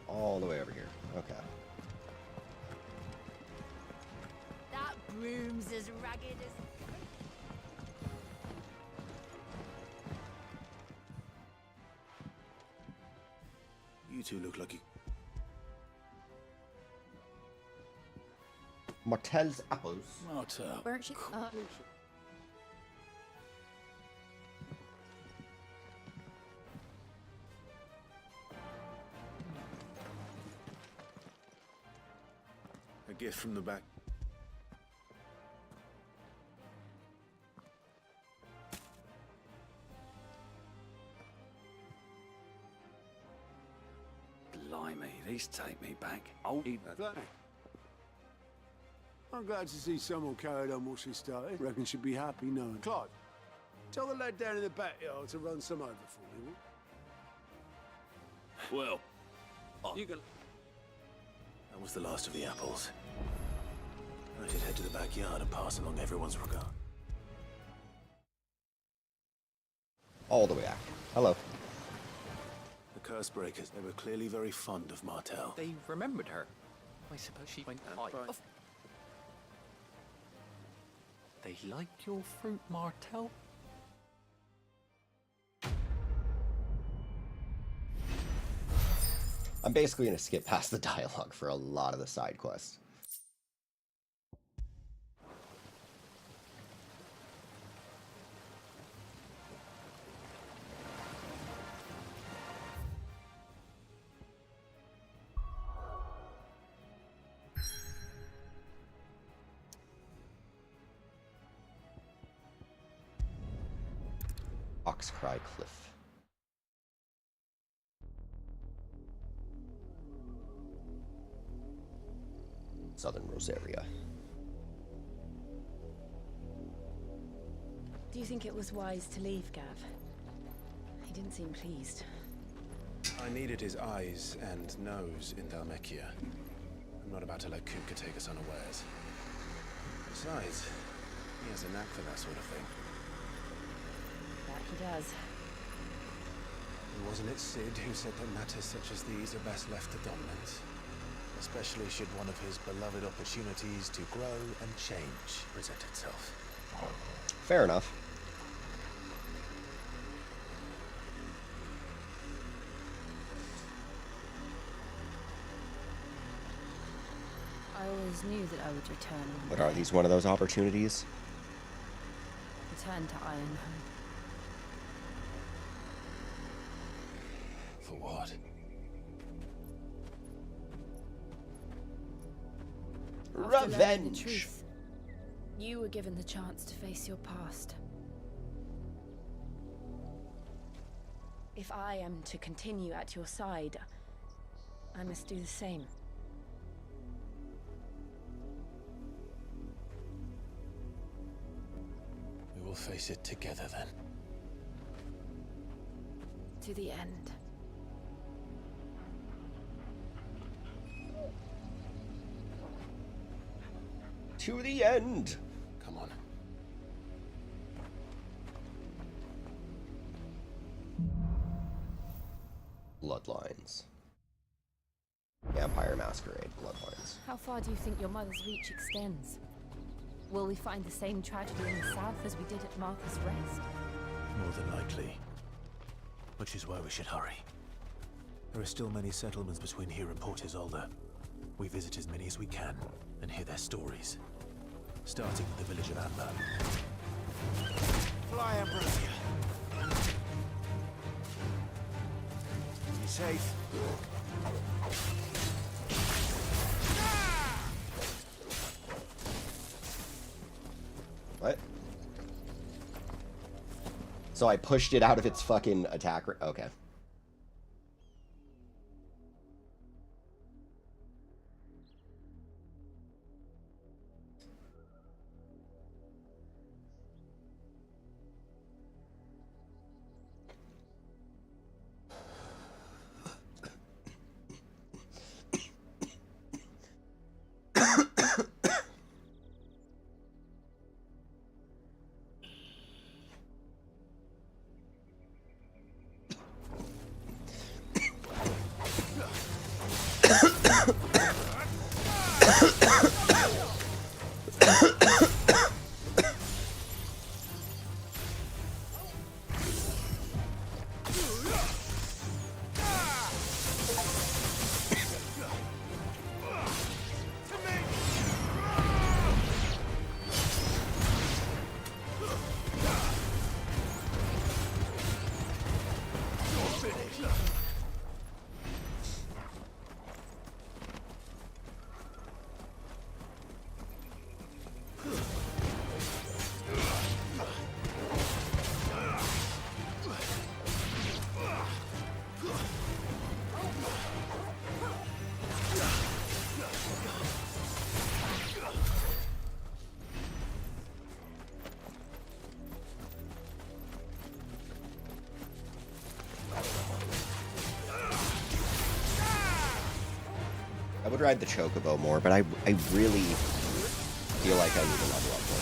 All the way over here. Okay. That broom's as ragged as... You two look like you... Martel's apples. Martel. Weren't you? A gift from the back. Blimey, these take me back. Oh, I'm glad to see someone carried on what she started. Reckon she'd be happy knowing. Clive, tell the lad down in the backyard to run some over for me, will? Well, you can... That was the last of the apples. I should head to the backyard and pass along everyone's regard. All the way back. Hello. The curse breakers, they were clearly very fond of Martel. They remembered her. I suppose she went off. They liked your fruit, Martel? I'm basically going to skip past the dialogue for a lot of the side quests. Oxcry Cliff. Southern Rosaria. Do you think it was wise to leave, Gav? He didn't seem pleased. I needed his eyes and nose in Dhalmekia. I'm not about to let Kupka take us unawares. Besides, he has a knack for that sort of thing. That he does. Wasn't it Sid who said that matters such as these are best left to dominance? Especially should one of his beloved opportunities to grow and change present itself. Fair enough. I always knew that I would return. But are these one of those opportunities? Return to Ironhome. For what? After learning the Revenge! truth, you were given the chance to face your past. If I am to continue at your side, I must do the same. We will face it together then. To the end. To the end! Come on. Bloodlines. Vampire Masquerade Bloodlines. How far do you think your mother's reach extends? Will we find the same tragedy in the south as we did at Martha's Rest? More than likely. Which is why we should hurry. There are still many settlements between here and Port Isolde. We visit as many as we can and hear their stories. Starting with the village of Atma. Fly, Ambrosia. You safe? What? So I pushed it out of its fucking attack. Okay. would ride the Chocobo more, but I really feel like I need to level up more.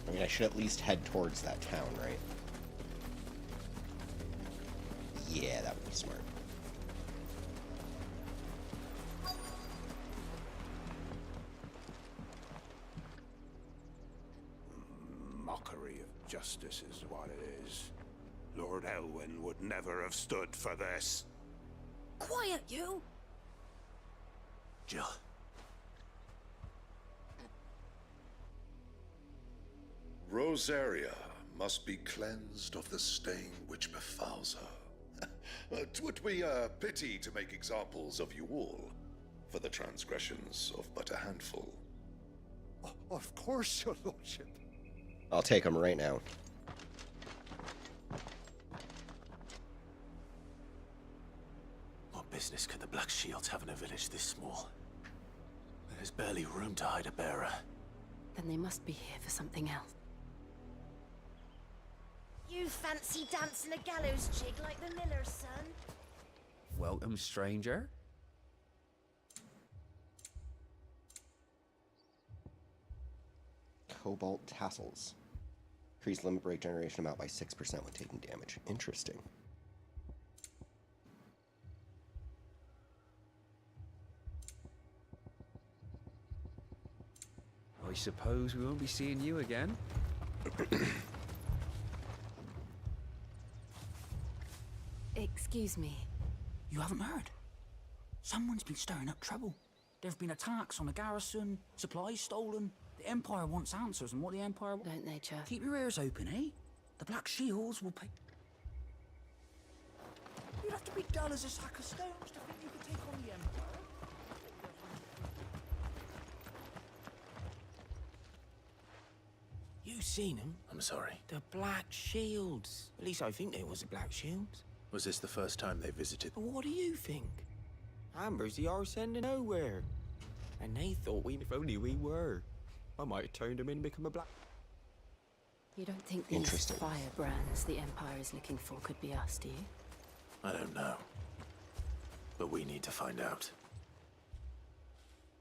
I mean, I should at least head towards that town, right? Yeah, that would be smart. Mockery of justice is what it is. Lord Elwyn would never have stood for this. Quiet, you! Jill. Rosaria must be cleansed of the stain which befouls her. 'Twould be a pity to make examples of you all. for the transgressions of but a handful. Of course, your lordship. I'll take him right now. What business could the Black Shields have in a village this small? There's barely room to hide a bearer. Then they must be here for something else. You fancy dancing a gallows jig like the miller's son? Welcome, stranger. Cobalt tassels. Increase limit break generation amount by 6% when taking damage. Interesting. I suppose we won't be seeing you again. Excuse me. You haven't heard? Someone's been stirring up trouble. There have been attacks on the garrison, supplies stolen. The Empire wants answers, and what the Empire... Don't they just... Keep your ears open, eh? The Black Shields will pay... You'd have to be dull as a sack of stones to think you could take on the Empire. You seen them? I'm sorry. The Black Shields. At least I think they was the Black Shields. Was this the first time they visited? But what do you think? Amber's the arse end of nowhere. And they thought if only we were. I might have turned them in and become a black... You don't think these firebrands the Empire is looking for could be us, do you? I don't know. But we need to find out.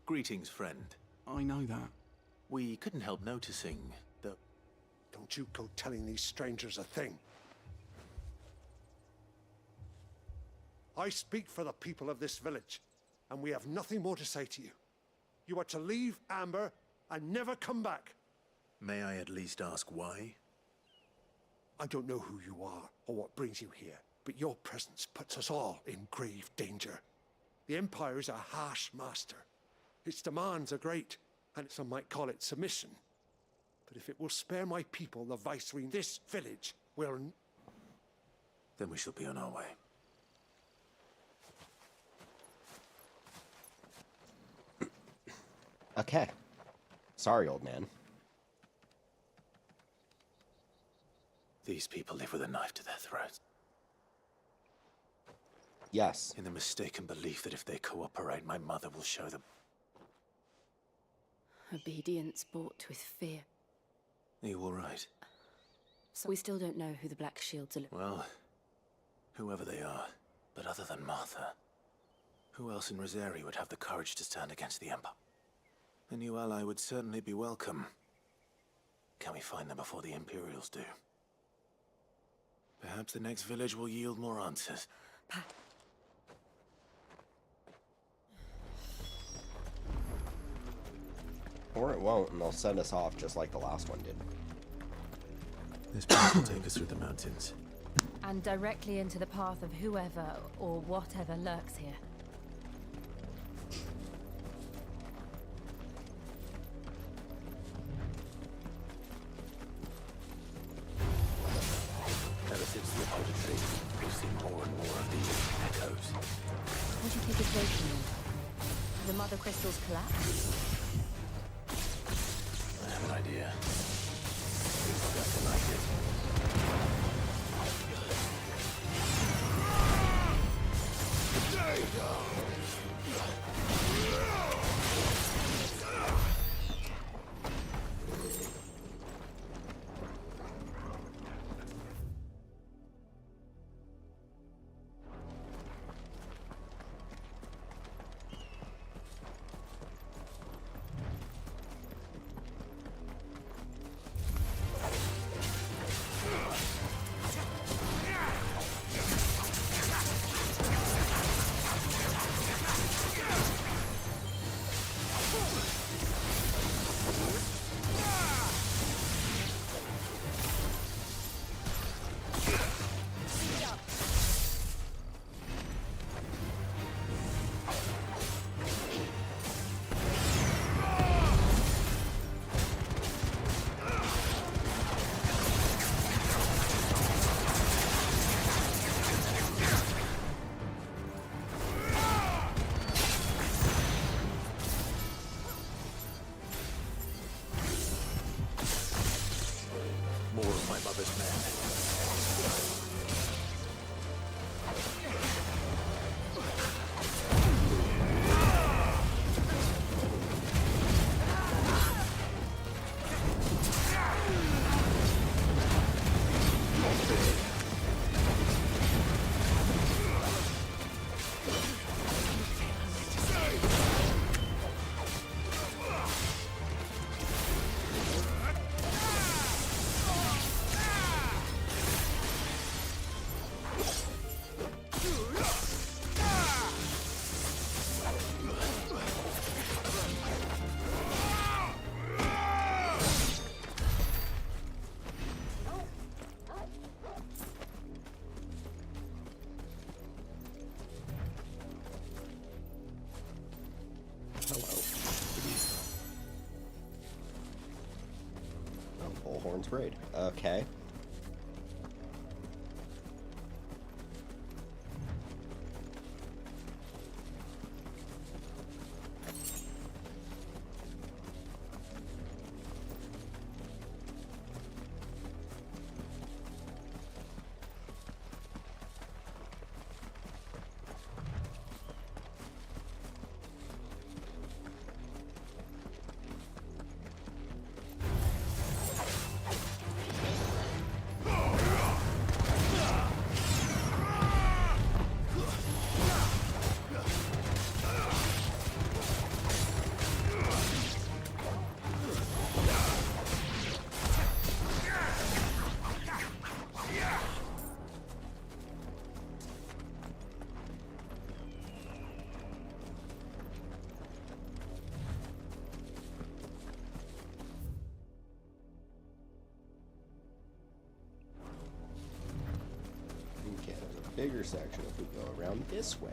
Greetings, friend. I know that. We couldn't help noticing that... Don't you go telling these strangers a thing. I speak for the people of this village, and we have nothing more to say to you. You are to leave Amber and never come back. May I at least ask why? I don't know who you are or what brings you here, but your presence puts us all in grave danger. The Empire is a harsh master. Its demands are great, and some might call it submission. But if it will spare my people the viceroy in this village, will... Then we shall be on our way. Okay. Sorry, old man. These people live with a knife to their throats. Yes. In the mistaken belief that if they cooperate, my mother will show them. Obedience bought with fear. Are you all right? So we still don't know who the Black Shields are. Well, whoever they are, but other than Martha, who else in Rosari would have the courage to stand against the Empire? A new ally would certainly be welcome. Can we find them before the Imperials do? Perhaps the next village will yield more answers. Or it won't, and they'll send us off just like the last one did. This path will take us through the mountains. And directly into the path of whoever or whatever lurks here. Ever since the Apodry, we've seen more and more of these echoes. What do you think is waking them? The mother crystals collapse? I have an idea. We've got to like it. There you go. Bullhorn's Raid. Okay. Bigger section if we go around this way.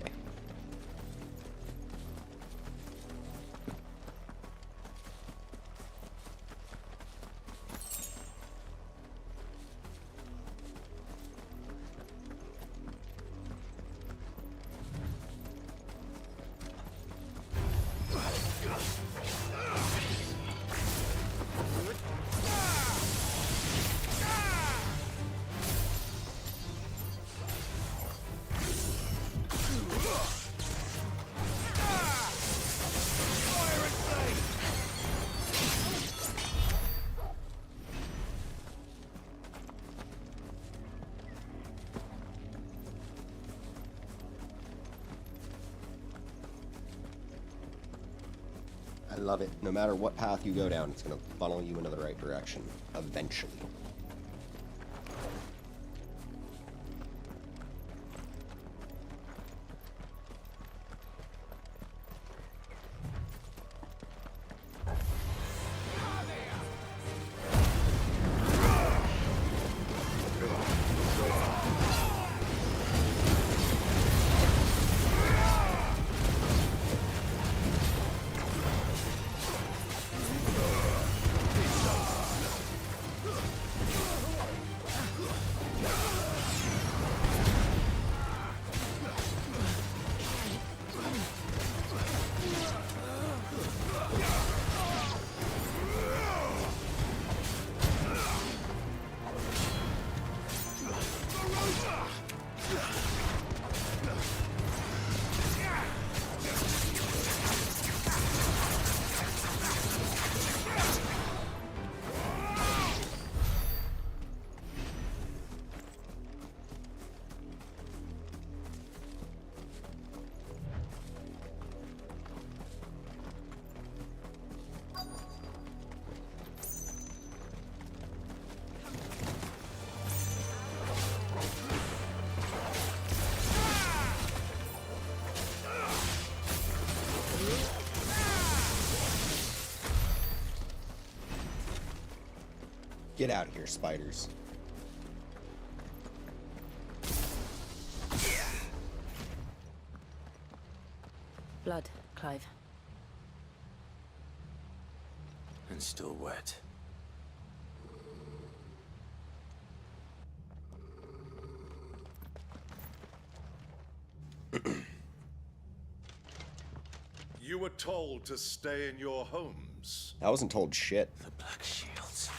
I love it. No matter what path you go down, it's going to funnel you into the right direction, eventually. Get out of here, spiders. Blood, Clive. And still wet. You were told to stay in your homes. I wasn't told shit. The Black Shields.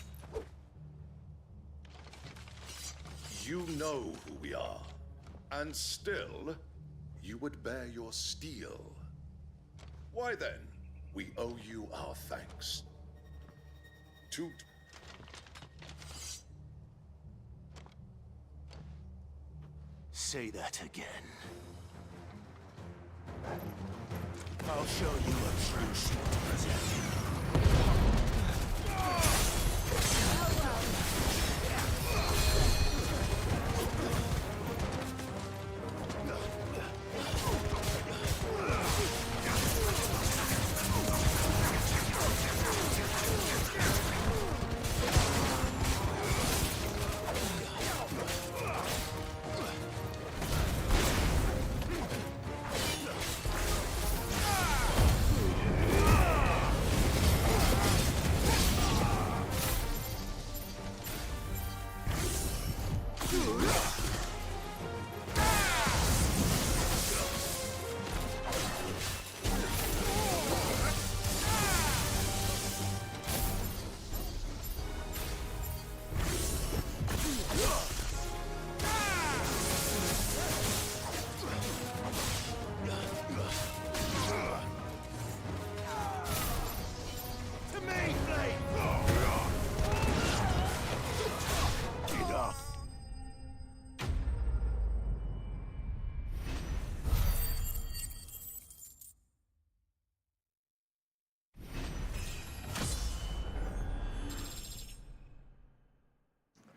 You know who we are, and still, you would bear your steel. Why then, we owe you our thanks. To... Say that again. I'll show you a true citizen.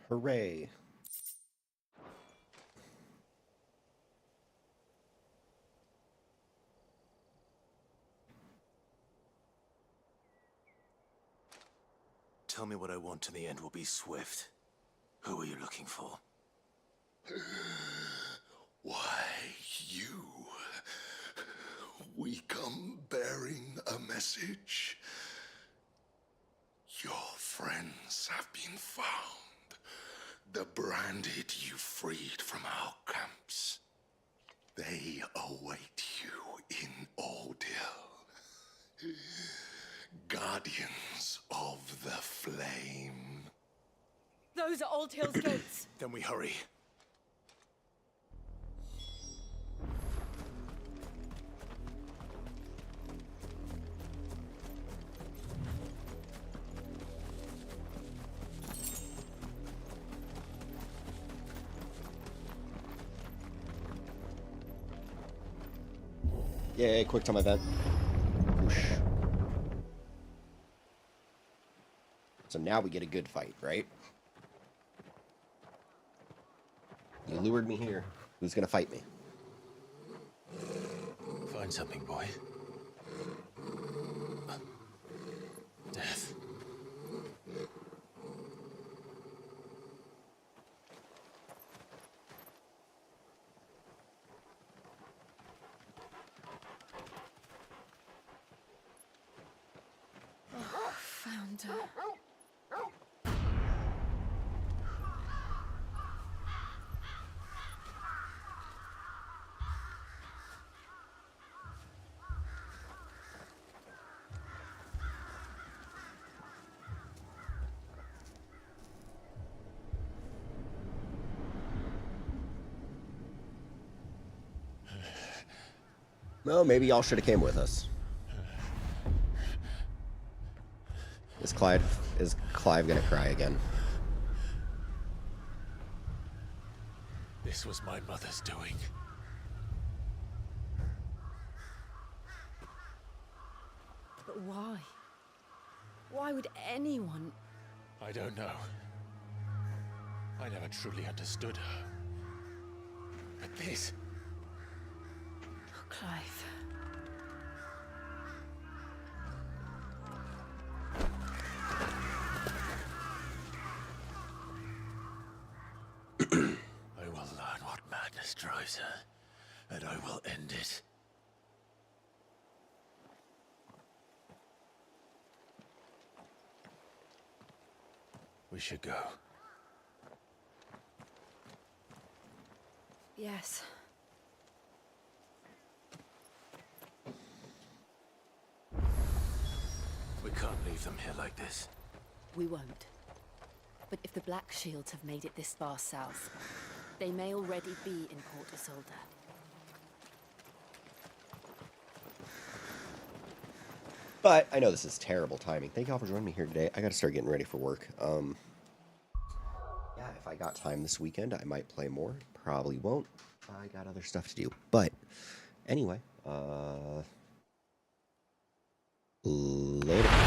Hooray. Tell me what I want and the end will be swift. Who are you looking for? Why, you. We come bearing a message. Your friends have been found. The branded you freed from our camps. They await you in Ordeal. Guardians of the Flame. Those are Old Hill's gates. Then we hurry. Yay, quick time event. Whoosh. So now we get a good fight, right? You lured me here. Who's gonna fight me? Find something, boy. Death. Found her. Well, maybe y'all should have came with us. Is Clive gonna cry again? This was my mother's doing. But why? Why would anyone? I don't know. I never truly understood her. But this... Oh, Clive. I will learn what madness drives her, and I will end it. We should go. Yes. We can't leave them here like this. We won't. But if the Black Shields have made it this far south, they may already be in Port Isolde. But I know this is terrible timing. Thank y'all for joining me here today. I got to start getting ready for work. Yeah, if I got time this weekend, I might play more. Probably won't. I got other stuff to do. But anyway, later.